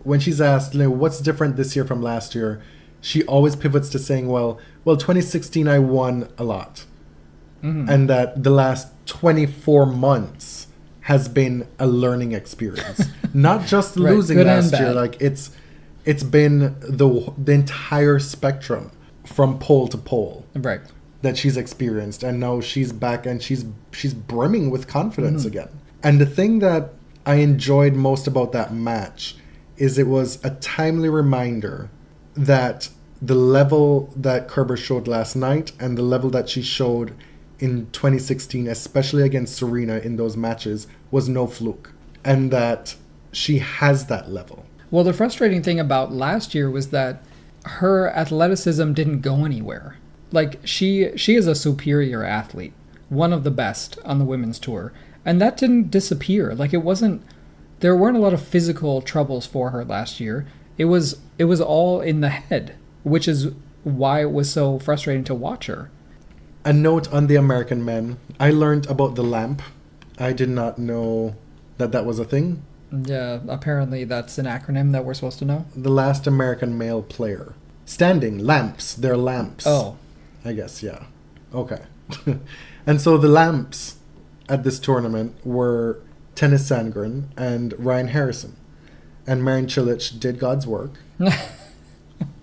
when she's asked, what's different this year from last year, she always pivots to saying, well, 2016 I won a lot. And that the last 24 months has been a learning experience. Not just losing last year. Like, it's been the entire spectrum from pole to pole that she's experienced, and now she's back and she's brimming with confidence again. And the thing that I enjoyed most about that match is it was a timely reminder that the level that Kerber showed last night and the level that she showed in 2016, especially against Serena in those matches, was no fluke, and that she has that level. Well, the frustrating thing about last year was that her athleticism didn't go anywhere. Like, she is a superior athlete, one of the best on the women's tour, and that didn't disappear. Like, there weren't a lot of physical troubles for her last year. It was all in the head, which is why it was so frustrating to watch her. A note on the American men. I learned about the LAMP. I did not know that was a thing. Yeah, apparently that's an acronym that we're supposed to know. The last American male player. Standing, lamps. They're lamps. Oh. I guess, yeah. Okay. And so the lamps at this tournament were Tennys Sandgren and Ryan Harrison. And Marin Cilic did God's work.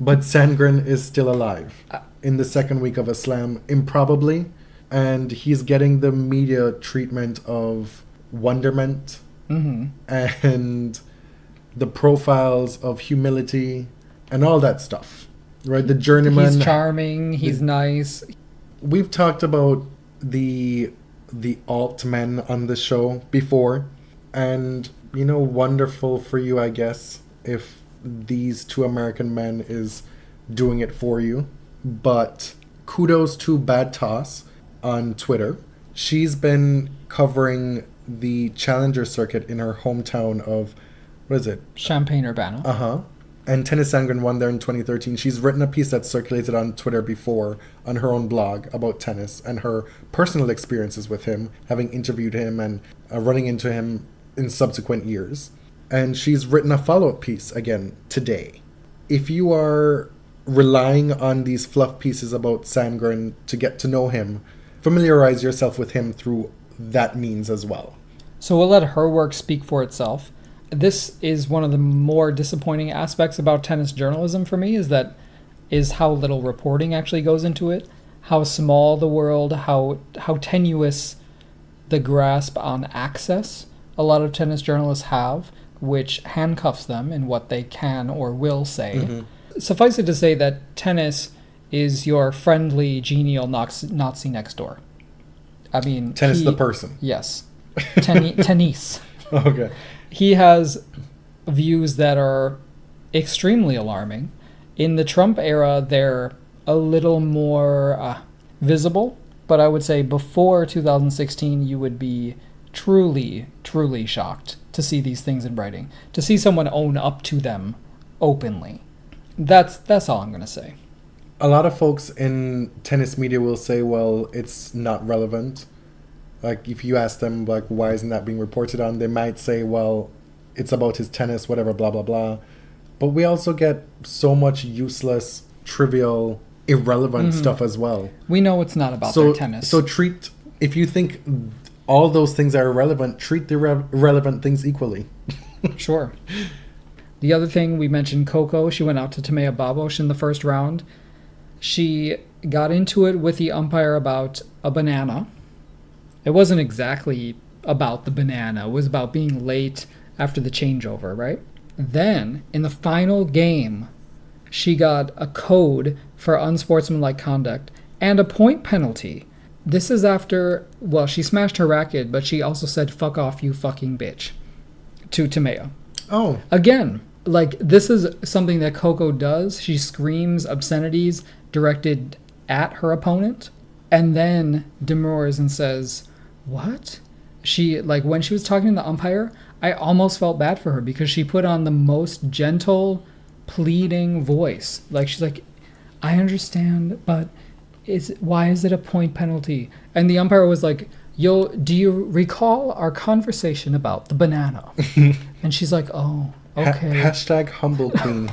But Sandgren is still alive in the second week of a slam, improbably. And he's getting the media treatment of wonderment and the profiles of humility and all that stuff. Right? The journeyman. He's charming. He's nice. We've talked about the alt men on the show before. And, wonderful for you, I guess, if these two American men is doing it for you. But kudos to Bad Toss on Twitter. She's been covering the Challenger circuit in her hometown of, what is it? Champaign-Urbana. And Tennys Sandgren won there in 2013. She's written a piece that's circulated on Twitter before on her own blog about tennis and her personal experiences with him, having interviewed him and running into him in subsequent years. And she's written a follow-up piece again today. If you are relying on these fluff pieces about Sandgren to get to know him, familiarize yourself with him through that means as well. So we'll let her work speak for itself. This is one of the more disappointing aspects about tennis journalism for me, is how little reporting actually goes into it, how small the world, how tenuous the grasp on access a lot of tennis journalists have, which handcuffs them in what they can or will say. Suffice it to say that tennis is your friendly, genial Nazi next door. I mean... Tennis the person. Yes. Tennis. Okay. He has views that are extremely alarming. In the Trump era, they're a little more visible, but I would say before 2016, you would be truly, truly shocked to see these things in writing, to see someone own up to them openly. That's all I'm going to say. A lot of folks in tennis media will say, well, it's not relevant. Like, if you ask them, like, why isn't that being reported on? They might say, well, it's about his tennis, whatever, blah, blah, blah. But we also get so much useless, trivial, irrelevant stuff as well. We know it's not about their tennis. So if you think all those things are irrelevant, treat the relevant things equally. Sure. The other thing, we mentioned Coco. She went out to Timea Babos in the first round. She got into it with the umpire about a banana. It wasn't exactly about the banana. It was about being late after the changeover, right? Then, in the final game, she got a code for unsportsmanlike conduct and a point penalty. This is after, well, she smashed her racket, but she also said, "Fuck off, you fucking bitch," to Timea. Oh. Again, like, this is something that Coco does. She screams obscenities directed at her opponent and then demurs and says, what? She, like, when she was talking to the umpire, I almost felt bad for her because she put on the most gentle, pleading voice. Like, she's like, I understand, but why is it a point penalty? And the umpire was like, do you recall our conversation about the banana? And she's like, oh, okay. Hashtag humble queen.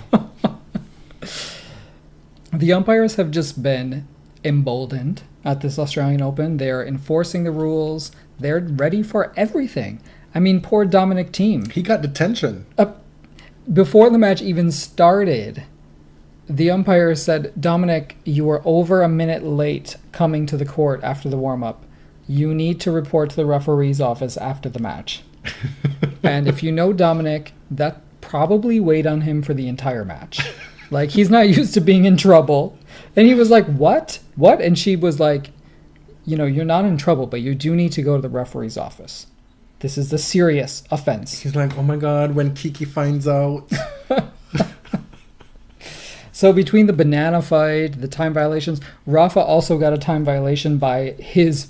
The umpires have just been emboldened at this Australian Open. They're enforcing the rules. They're ready for everything. I mean, poor Dominic Thiem. He got detention. Before the match even started, the umpire said, Dominic, you were over a minute late coming to the court after the warm-up. You need to report to the referee's office after the match. And if you know Dominic, that probably weighed on him for the entire match. Like, he's not used to being in trouble. And he was like, what? What? And she was like, you're not in trouble, but you do need to go to the referee's office. This is a serious offense. He's like, oh my God, when Kiki finds out. So between the banana fight, the time violations, Rafa also got a time violation by his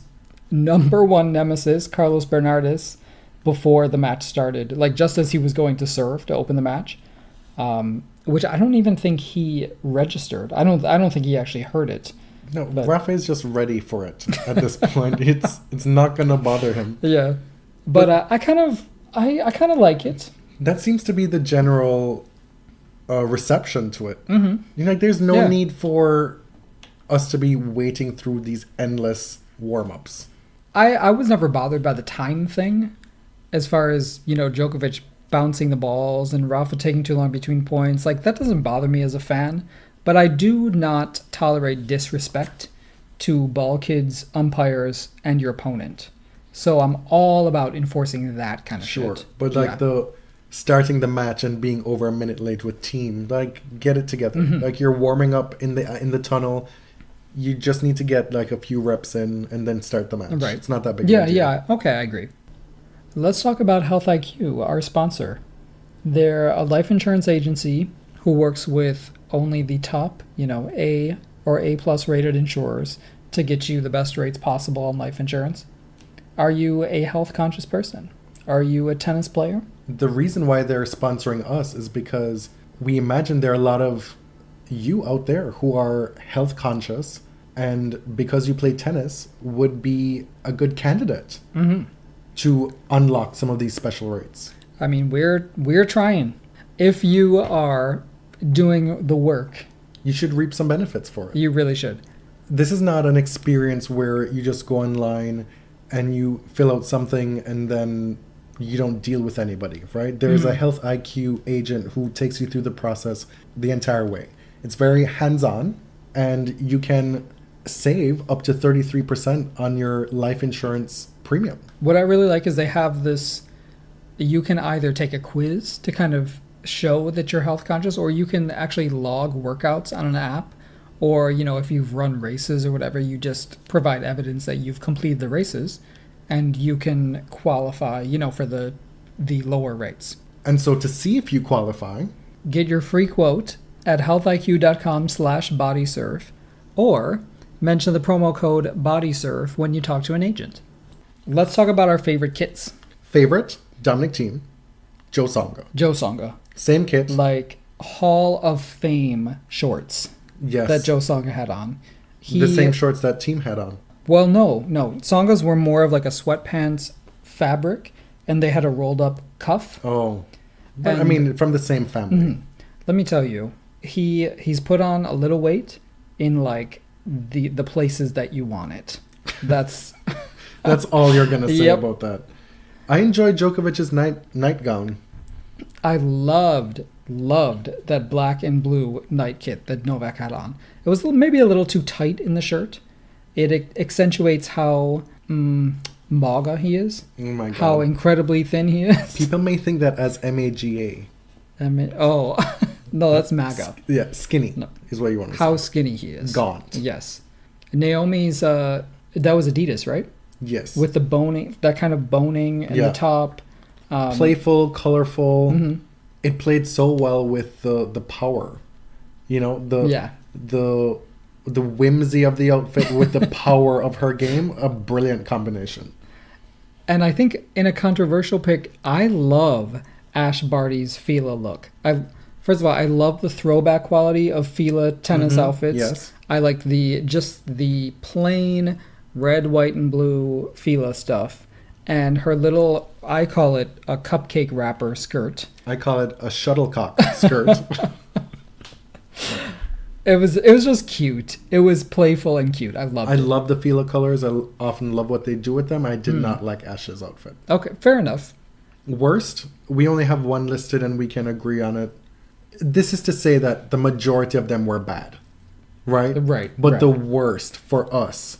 number one nemesis, Carlos Bernardis, before the match started. Like, just as he was going to serve to open the match. Which I don't even think he registered. I don't think he actually heard it. No, Rafa is just ready for it at this point. It's not gonna bother him. Yeah, but I kind of like it. That seems to be the general reception to it. Mm-hmm. Like, there's no need for us to be waiting through these endless warm-ups. I was never bothered by the time thing, as far as Djokovic bouncing the balls and Rafa taking too long between points. Like, that doesn't bother me as a fan, but I do not tolerate disrespect to ball kids, umpires, and your opponent. So I'm all about enforcing that kind of shit. But like the starting the match and being over a minute late with Thiem, like, get it together. Mm-hmm. Like, you're warming up in the tunnel. You just need to get like a few reps in and then start the match. Right. It's not that big. Yeah. Okay, I agree. Let's talk about Health IQ, our sponsor. They're a life insurance agency who works with only the top, A or A+ rated insurers to get you the best rates possible on life insurance. Are you a health conscious person? Are you a tennis player? The reason why they're sponsoring us is because we imagine there are a lot of you out there who are health conscious, and because you play tennis would be a good candidate. Mm-hmm. To unlock some of these special rates. I mean, we're trying. If you are doing the work, you should reap some benefits for it. You really should. This is not an experience where you just go online and you fill out something and then you don't deal with anybody, right? There's a Health IQ agent who takes you through the process the entire way. It's very hands-on, and you can save up to 33% on your life insurance premium. What I really like is they have this, you can either take a quiz to kind of show that you're health conscious, or you can actually log workouts on an app, Or, if you've run races or whatever, you just provide evidence that you've completed the races and you can qualify, for the lower rates. And so to see if you qualify, get your free quote at healthiq.com/bodysurf or mention the promo code bodysurf when you talk to an agent. Let's talk about our favorite kits. Favorite, Dominic Thiem, Joe Tsonga. Same kit. Like Hall of Fame shorts. Yes. That Joe Tsonga had on. The same shorts that Thiem had on. Well, no. Tsonga's were more of like a sweatpants fabric, and they had a rolled up cuff. Oh. But, from the same family. Mm-hmm. Let me tell you, he's put on a little weight in like the places that you want it. That's that's all you're gonna say about that. I enjoyed Djokovic's nightgown. I loved that black and blue night kit that Novak had on. It was maybe a little too tight in the shirt. It accentuates how maga he is. Oh my God. How incredibly thin he is. People may think that as MAGA. No, that's MAGA. Skinny is what you want to say. How skinny he is. Gaunt. Yes. Naomi's, that was Adidas, right? Yes. With the boning, that kind of boning in the top. Playful, colorful. Mm-hmm. It played so well with the power. The whimsy of the outfit with the power of her game. A brilliant combination. And I think in a controversial pick, I love Ash Barty's Fila look. First of all, I love the throwback quality of Fila tennis outfits. Yes. I like the plain red, white, and blue Fila stuff. And her little, I call it a cupcake wrapper skirt. I call it a shuttlecock skirt. It was just cute. It was playful and cute. I loved it. I love the Fila colors. I often love what they do with them. I did not like Ash's outfit. Okay, fair enough. Worst, we only have one listed and we can agree on it. This is to say that the majority of them were bad, right? Right. But the worst for us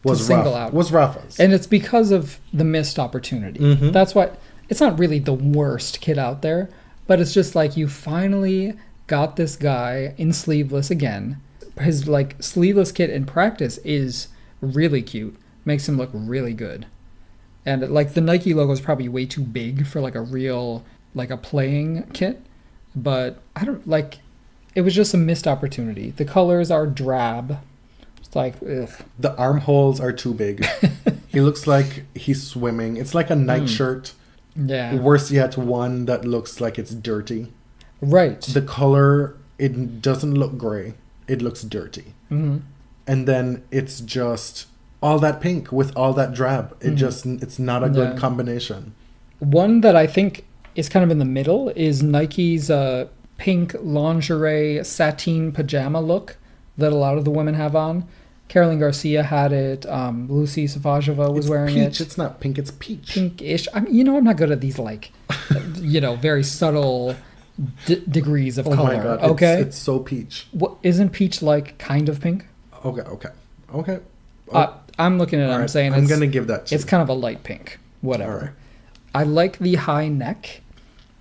was Rafa's. And it's because of the missed opportunity. Mm-hmm. That's why it's not really the worst kit out there, but it's just like you finally got this guy in sleeveless again. His like sleeveless kit in practice is really cute. Makes him look really good. And like the Nike logo is probably way too big for like a real like a playing kit, but I don't like. It was just a missed opportunity. The colors are drab. It's like ugh. The armholes are too big. He looks like he's swimming. It's like a nightshirt. Yeah. Worse yet, one that looks like it's dirty. Right. The color, it doesn't look gray. It looks dirty. Mm-hmm. And then it's just all that pink with all that drab. It's not a good combination. One that I think is kind of in the middle is Nike's pink lingerie sateen pajama look that a lot of the women have on. Caroline Garcia had it. Lucy Savajova was wearing peach. it. It's not pink. It's peach. Pinkish. I mean, I'm not good at these like, very subtle degrees of color. Oh my God. Okay. It's so peach. What isn't peach like kind of pink? Okay. Oh. I'm looking at it. I'm saying I'm gonna give that to it's kind of a light pink. Whatever. All right. I like the high neck,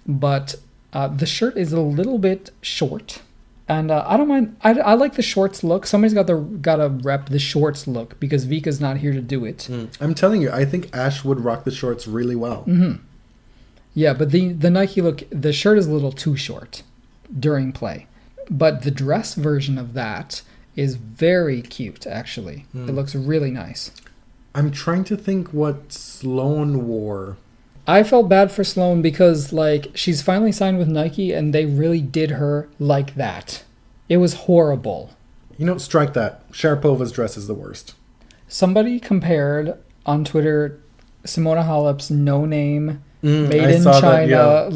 but the shirt is a little bit short. And I don't mind. I like the shorts look. Somebody's got to rep the shorts look because Vika's not here to do it. I'm telling you, I think Ash would rock the shorts really well. Mm-hmm. Yeah, but the Nike look, the shirt is a little too short during play. But the dress version of that is very cute, actually. It looks really nice. I'm trying to think what Sloane wore. I felt bad for Sloane because, like, she's finally signed with Nike and they really did her like that. It was horrible. Strike that. Sharapova's dress is the worst. Somebody compared on Twitter Simona Halep's no-name, made in China,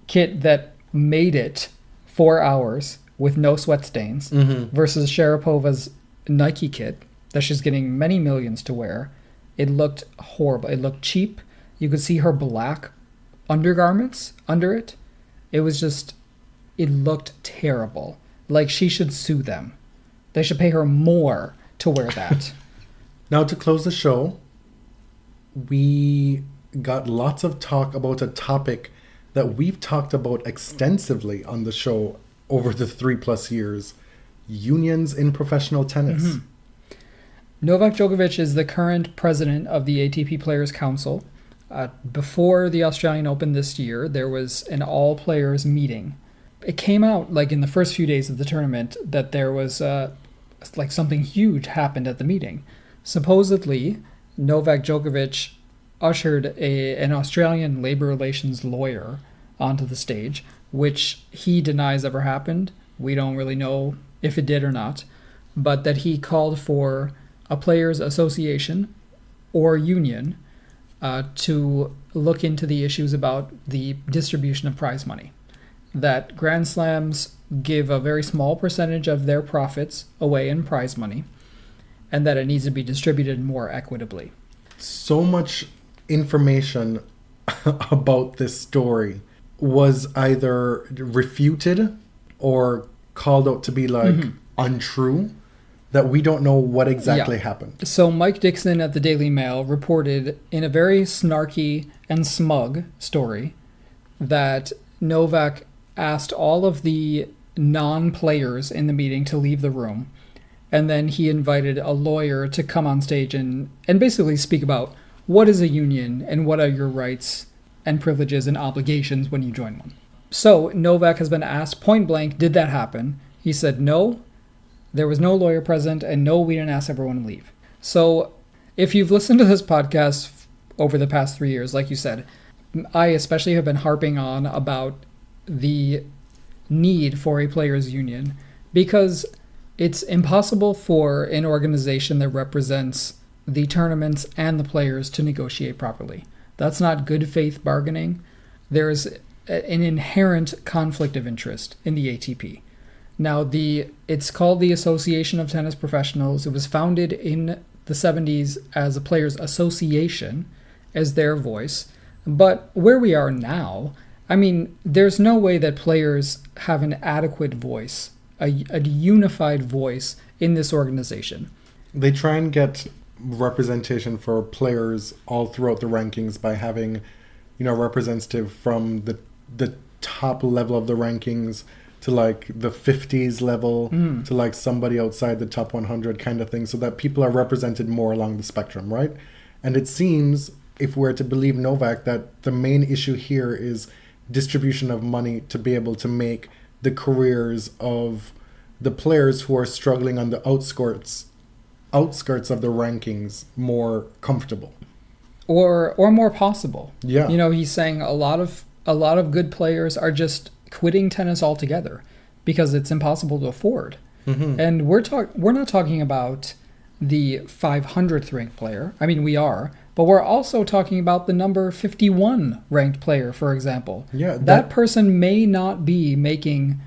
kit that made it 4 hours with no sweat stains versus Sharapova's Nike kit that she's getting many millions to wear. It looked horrible. It looked cheap. You could see her black undergarments under it. It looked terrible. Like she should sue them. They should pay her more to wear that. Now to close the show, we got lots of talk about a topic that we've talked about extensively on the show over the 3+ years. unions in professional tennis. Novak Djokovic is the current president of the ATP Players Council. Before the Australian Open this year, there was an all-players meeting. It came out like in the first few days of the tournament that there was like something huge happened at the meeting. Supposedly, Novak Djokovic ushered an Australian labor relations lawyer onto the stage, which he denies ever happened. We don't really know if it did or not, but that he called for a players' association or union to look into the issues about the distribution of prize money. That Grand Slams give a very small percentage of their profits away in prize money, and that it needs to be distributed more equitably. So much information about this story was either refuted or called out to be like untrue, that we don't know what exactly happened. So Mike Dixon at the Daily Mail reported in a very snarky and smug story that Novak asked all of the non-players in the meeting to leave the room, and then he invited a lawyer to come on stage and basically speak about what is a union and what are your rights and privileges and obligations when you join one. So Novak has been asked point blank, did that happen? He said no, there was no lawyer present, and no, we didn't ask everyone to leave. So if you've listened to this podcast over the past 3 years, like you said, I especially have been harping on about the need for a players' union because it's impossible for an organization that represents the tournaments and the players to negotiate properly. That's not good faith bargaining. There's an inherent conflict of interest in the ATP. Now, it's called the Association of Tennis Professionals. It was founded in the 70s as a players' association, as their voice. But where we are now, I mean, there's no way that players have an adequate voice, a unified voice in this organization. They try and get representation for players all throughout the rankings by having, representative from the top level of the rankings to like the 50s level to like somebody outside the top 100 kind of thing, so that people are represented more along the spectrum, right? And it seems, if we're to believe Novak, that the main issue here is distribution of money to be able to make the careers of the players who are struggling on the outskirts of the rankings more comfortable or more possible. Yeah. He's saying a lot of good players are just quitting tennis altogether because it's impossible to afford. And we're not talking about the 500th ranked player. I mean, we are, but we're also talking about the number 51 ranked player, for example. Yeah, that person may not be making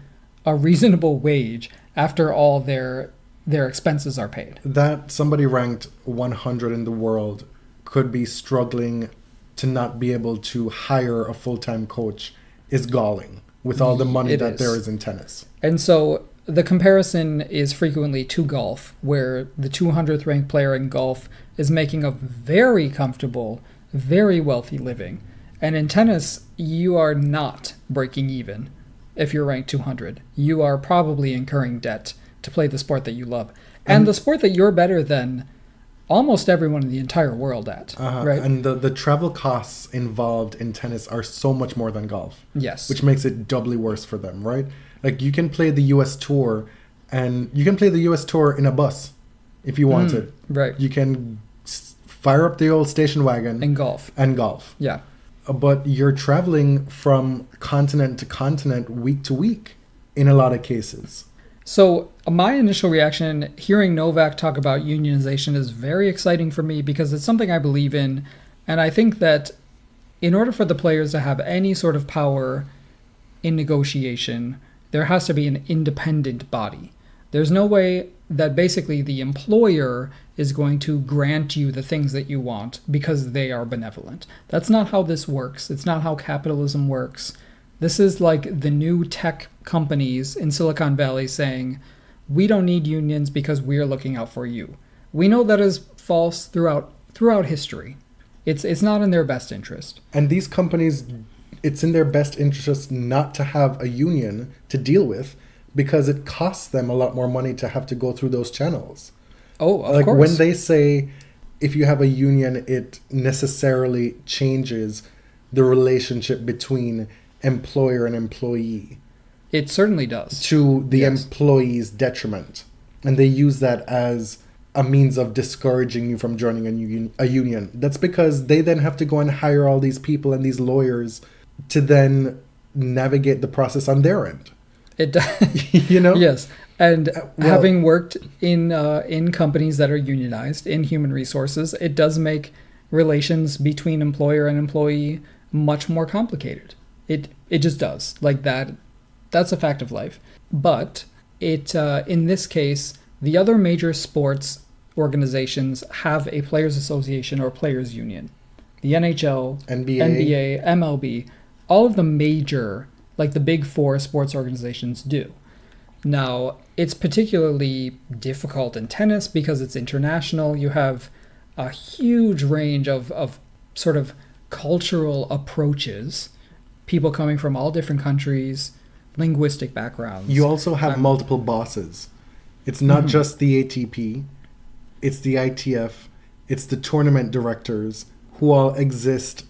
a reasonable wage after all their expenses are paid. That somebody ranked 100 in the world could be struggling to not be able to hire a full-time coach is galling with all the money that there is in tennis. And so the comparison is frequently to golf, where the 200th ranked player in golf is making a very comfortable, very wealthy living. And in tennis, you are not breaking even if you're ranked 200. You are probably incurring debt to play the sport that you love. And the sport that you're better than almost everyone in the entire world at, right? And the travel costs involved in tennis are so much more than golf. Yes. Which makes it doubly worse for them, right? Like, you can play the US Tour, and you can play the US Tour in a bus if you wanted. Right. You can fire up the old station wagon. And golf. Yeah. But you're traveling from continent to continent, week to week, in a lot of cases. So my initial reaction, hearing Novak talk about unionization, is very exciting for me because it's something I believe in. And I think that in order for the players to have any sort of power in negotiation, there has to be an independent body. There's no way that basically the employer is going to grant you the things that you want because they are benevolent. That's not how this works. It's not how capitalism works. This is like the new tech companies in Silicon Valley saying, we don't need unions because we're looking out for you. We know that is false throughout history. It's not in their best interest. And these companies, it's in their best interest not to have a union to deal with, because it costs them a lot more money to have to go through those channels. Oh, of like course. when they say if you have a union, it necessarily changes the relationship between employer and employee. It certainly does. To the employee's detriment. And they use that as a means of discouraging you from joining a union. That's because they then have to go and hire all these people and these lawyers to then navigate the process on their end. It does. You know? Yes. And having worked in companies that are unionized in human resources, it does make relations between employer and employee much more complicated. It just does. Like that. That's a fact of life. But it in this case, the other major sports organizations have a players' association or players' union. The NHL, NBA, MLB, all of the major, like the big four sports organizations do. Now, it's particularly difficult in tennis because it's international. You have a huge range of sort of cultural approaches, people coming from all different countries, linguistic backgrounds. You also have multiple bosses. It's not just the ATP, it's the ITF, it's the tournament directors who all exist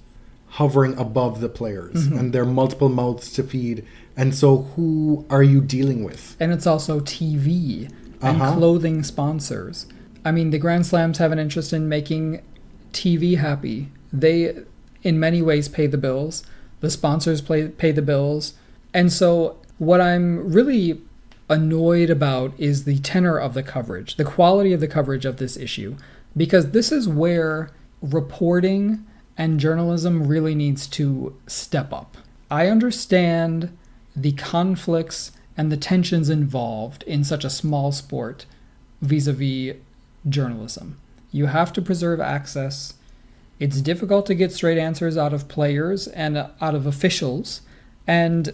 hovering above the players. And there are multiple mouths to feed. And so who are you dealing with? And it's also TV and clothing sponsors. I mean, the Grand Slams have an interest in making TV happy. They, in many ways, pay the bills. The sponsors pay the bills. And so what I'm really annoyed about is the tenor of the coverage, the quality of the coverage of this issue, because this is where reporting and journalism really needs to step up. I understand the conflicts and the tensions involved in such a small sport vis-a-vis journalism. You have to preserve access. It's difficult to get straight answers out of players and out of officials. And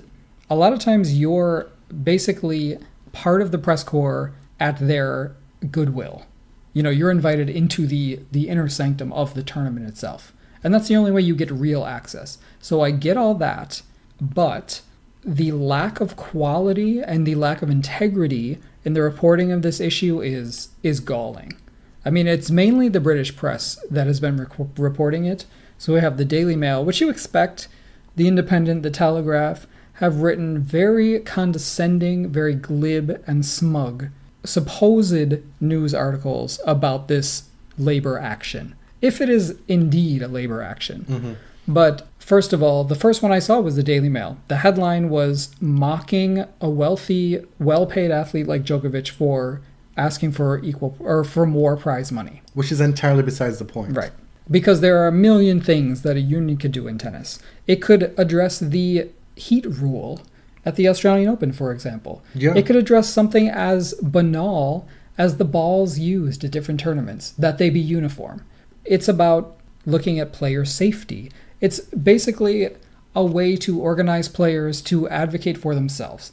a lot of times you're basically part of the press corps at their goodwill. You know, you're invited into the inner sanctum of the tournament itself. And that's the only way you get real access. So I get all that, but the lack of quality and the lack of integrity in the reporting of this issue is galling. I mean, it's mainly the British press that has been reporting it. So we have the Daily Mail, which you expect, the Independent, the Telegraph, have written very condescending, very glib and smug, supposed news articles about this labor action, if it is indeed a labor action. But first of all, the first one I saw was the Daily Mail. The headline was mocking a wealthy, well-paid athlete like Djokovic for asking for for more prize money. Which is entirely besides the point. Right. Because there are a million things that a union could do in tennis. It could address the heat rule at the Australian Open, for example. Yeah. It could address something as banal as the balls used at different tournaments, that they be uniform. It's about looking at player safety. It's basically a way to organize players to advocate for themselves.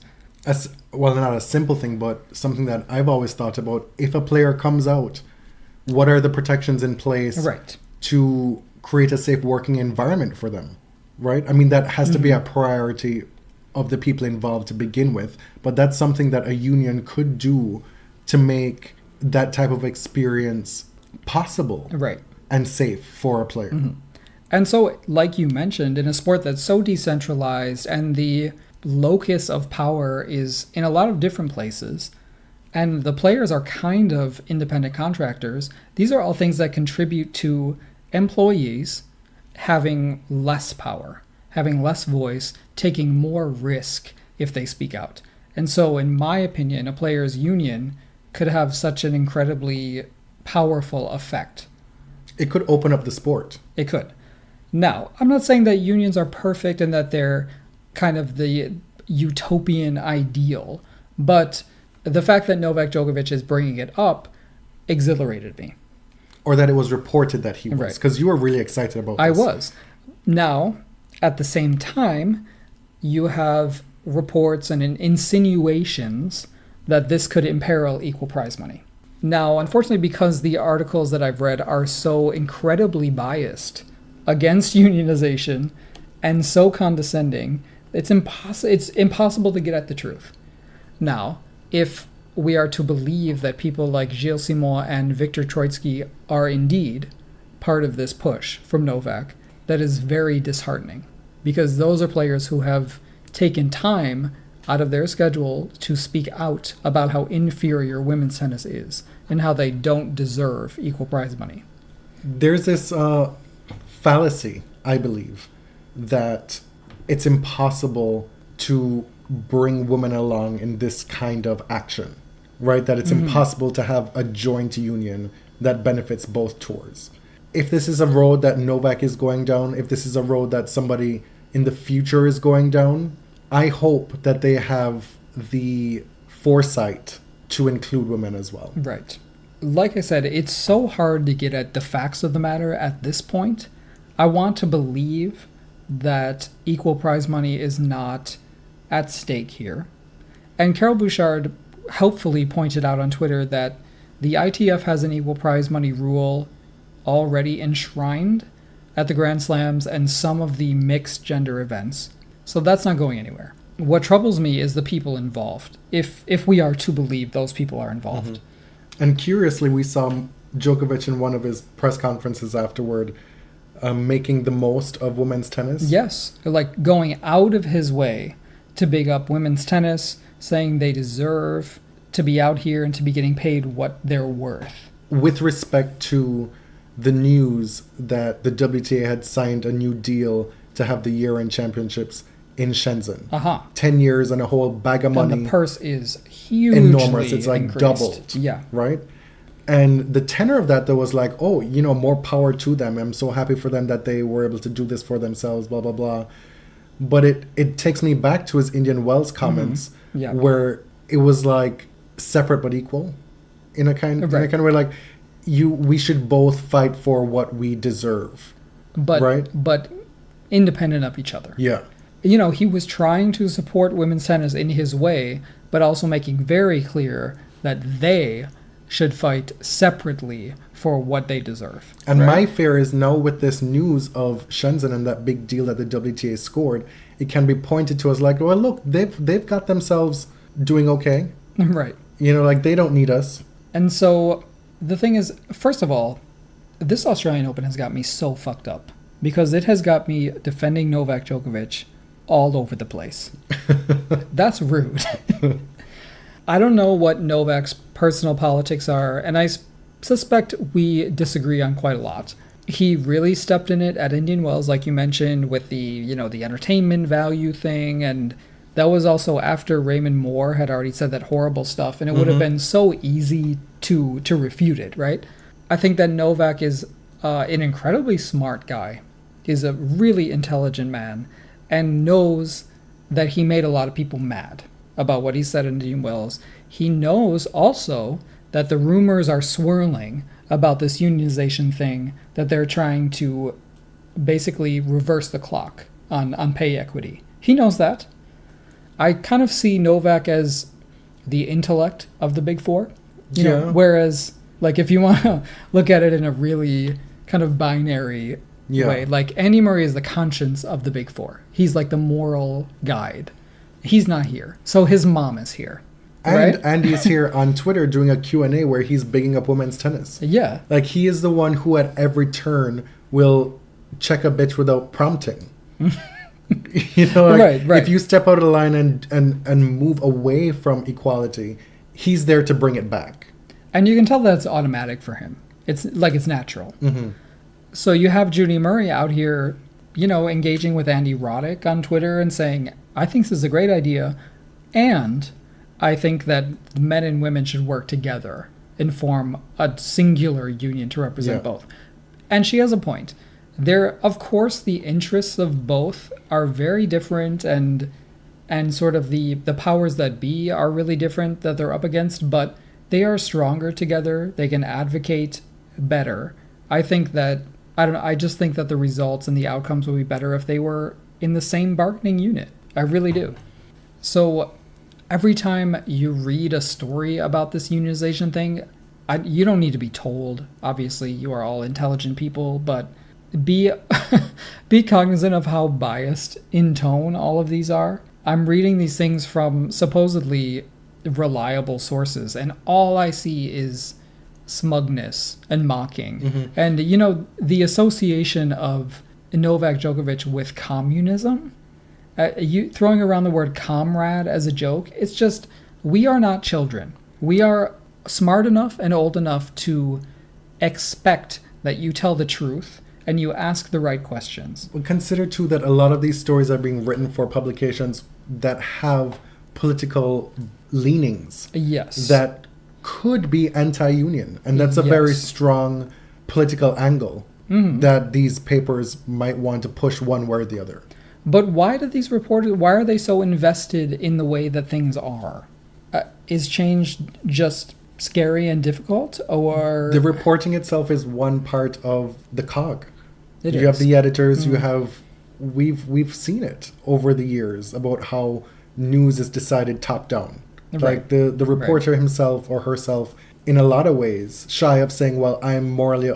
Well, not a simple thing, but something that I've always thought about. If a player comes out, what are the protections in place to create a safe working environment for them? Right? I mean, that has to be a priority of the people involved to begin with. But that's something that a union could do to make that type of experience possible and safe for a player. And so, like you mentioned, in a sport that's so decentralized and the locus of power is in a lot of different places, and the players are kind of independent contractors, these are all things that contribute to employees having less power, having less voice, taking more risk if they speak out. And so, in my opinion, a players' union could have such an incredibly powerful effect. It could open up the sport. It could. Now, I'm not saying that unions are perfect and that they're kind of the utopian ideal, but the fact that Novak Djokovic is bringing it up exhilarated me. Or that it was reported that he was, because you were really excited about this. I was. Now, at the same time, you have reports and insinuations that this could imperil equal prize money. Now, unfortunately, because the articles that I've read are so incredibly biased against unionization and so condescending, it's impossible to get at the truth. Now, if we are to believe that people like Gilles Simon and Viktor Troitsky are indeed part of this push from Novak, that is very disheartening, because those are players who have taken time out of their schedule to speak out about how inferior women's tennis is and how they don't deserve equal prize money. There's this fallacy, I believe, that it's impossible to bring women along in this kind of action, right? That it's impossible to have a joint union that benefits both tours. If this is a road that Novak is going down, if this is a road that somebody in the future is going down, I hope that they have the foresight to include women as well. Right. Like I said, it's so hard to get at the facts of the matter at this point. I want to believe that equal prize money is not at stake here. And Carol Bouchard helpfully pointed out on Twitter that the ITF has an equal prize money rule already enshrined at the Grand Slams and some of the mixed gender events. So that's not going anywhere. What troubles me is the people involved, if we are to believe those people are involved. And curiously, we saw Djokovic in one of his press conferences afterward making the most of women's tennis. Yes, like going out of his way to big up women's tennis, saying they deserve to be out here and to be getting paid what they're worth. With respect to the news that the WTA had signed a new deal to have the year-end championships in Shenzhen. 10 years and a whole bag of money. And the purse is hugely enormous. It's like increased. doubled. Yeah. Right? And the tenor of that, though, was like, oh, more power to them. I'm so happy for them that they were able to do this for themselves, blah, blah, blah. But it takes me back to his Indian Wells comments, where it was like separate but equal in a kind of way, like we should both fight for what we deserve. But independent of each other. Yeah. He was trying to support women's tennis in his way, but also making very clear that they should fight separately for what they deserve. And my fear is now with this news of Shenzhen and that big deal that the WTA scored, it can be pointed to as like, well, look, they've got themselves doing okay. Right. Like they don't need us. And so the thing is, first of all, this Australian Open has got me so fucked up because it has got me defending Novak Djokovic all over the place. That's rude. I don't know what Novak's personal politics are, and I suspect we disagree on quite a lot. He really stepped in it at Indian Wells, like you mentioned, with the entertainment value thing, and that was also after Raymond Moore had already said that horrible stuff, and it would have been so easy to refute it, right? I think that Novak is an incredibly smart guy. He's a really intelligent man, and knows that he made a lot of people mad about what he said in Indian Wells. He knows also that the rumors are swirling about this unionization thing, that they're trying to basically reverse the clock on pay equity. He knows that. I kind of see Novak as the intellect of the big four. You know, whereas, like, if you want to look at it in a really kind of binary way, like, Andy Murray is the conscience of the big four. He's like the moral guide. He's not here. So his mom is here. And right? Andy's here on Twitter doing a Q&A where he's bigging up women's tennis. Yeah. Like, he is the one who at every turn will check a bitch without prompting. Right. If you step out of the line and move away from equality, he's there to bring it back. And you can tell that's automatic for him. It's like it's natural. So you have Judy Murray out here, engaging with Andy Roddick on Twitter and saying, I think this is a great idea, and I think that men and women should work together and form a singular union to represent both. And she has a point. Of course, the interests of both are very different, and sort of the powers that be are really different that they're up against, but they are stronger together. They can advocate better. I just think that the results and the outcomes would be better if they were in the same bargaining unit. I really do. So every time you read a story about this unionization thing, you don't need to be told. Obviously, you are all intelligent people, but be cognizant of how biased in tone all of these are. I'm reading these things from supposedly reliable sources, and all I see is smugness and mocking. And, you know, the association of Novak Djokovic with communism, you throwing around the word comrade as a joke, it's just, we are not children. We are smart enough and old enough to expect that you tell the truth and you ask the right questions. Well, consider too that a lot of these stories are being written for publications that have political leanings. Yes. That could be anti-union, and that's a very strong political angle that these papers might want to push one way or the other. But why do these reporters, why are they so invested in the way that things are? Is change just scary and difficult, or the reporting itself is one part of the cog? You have the editors, you have we've seen it over the years about how news is decided top down. Like the reporter himself or herself, in a lot of ways, shy of saying, well, I'm morally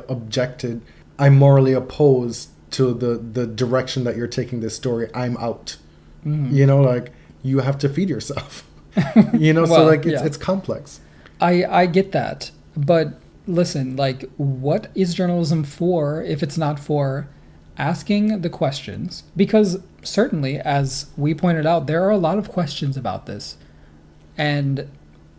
opposed to the direction that you're taking this story, I'm out. You know, like, you have to feed yourself. You know, well, so like it's complex. I get that, but listen, like, what is journalism for if it's not for asking the questions? Because certainly, as we pointed out, there are a lot of questions about this. And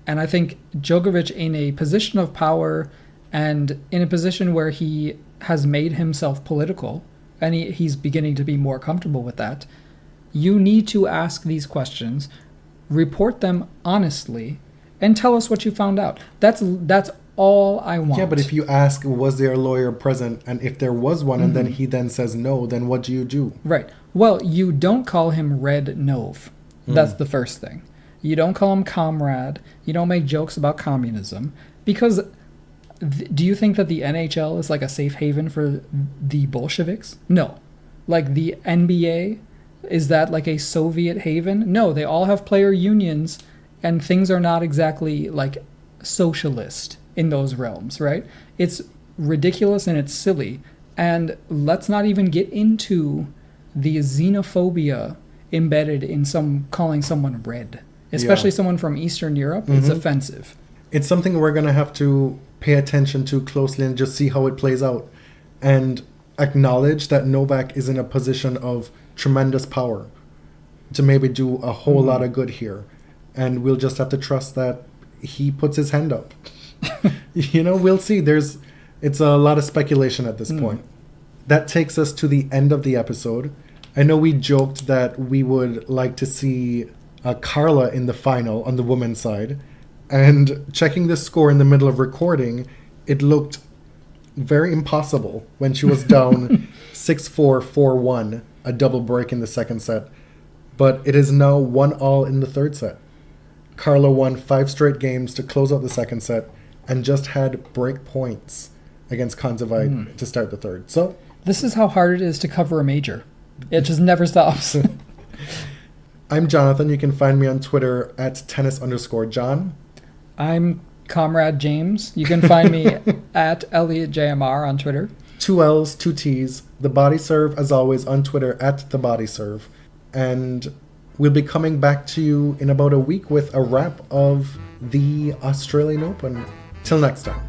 I think Djokovic, in a position of power and in a position where he has made himself political, and he's beginning to be more comfortable with that, you need to ask these questions, report them honestly, and tell us what you found out. That's all I want. Yeah, but if you ask, was there a lawyer present, and if there was one, and then he then says no, then what do you do? Right. Well, you don't call him Red Nov. That's the first thing. You don't call him comrade. You don't make jokes about communism. Because do you think that the NHL is like a safe haven for the Bolsheviks? No. Like the NBA, is that like a Soviet haven? No, they all have player unions, and things are not exactly like socialist in those realms, right? It's ridiculous and it's silly. And let's not even get into the xenophobia embedded in calling someone red, especially someone from Eastern Europe. It's offensive. It's something we're going to have to pay attention to closely and just see how it plays out, and acknowledge that Novak is in a position of tremendous power to maybe do a whole lot of good here, and we'll just have to trust that he puts his hand up. You know, we'll see. It's a lot of speculation at this point. That takes us to the end of the episode. I know we joked that we would like to see Carla in the final on the women's side, and checking the score in the middle of recording, it looked very impossible when she was down 6-4, 4-1, a double break in the second set. But it is now 1-1 in the third set. Carla won 5 straight games to close out the second set and just had break points against Konzavite to start the third. So this is how hard it is to cover a major. It just never stops. I'm Jonathan. You can find me on Twitter at tennis_John. I'm Comrade James. You can find me at ElliotJMR on Twitter. 2 L's, 2 T's. The Body Serve, as always, on Twitter at The Body Serve. And we'll be coming back to you in about a week with a wrap of the Australian Open. Till next time.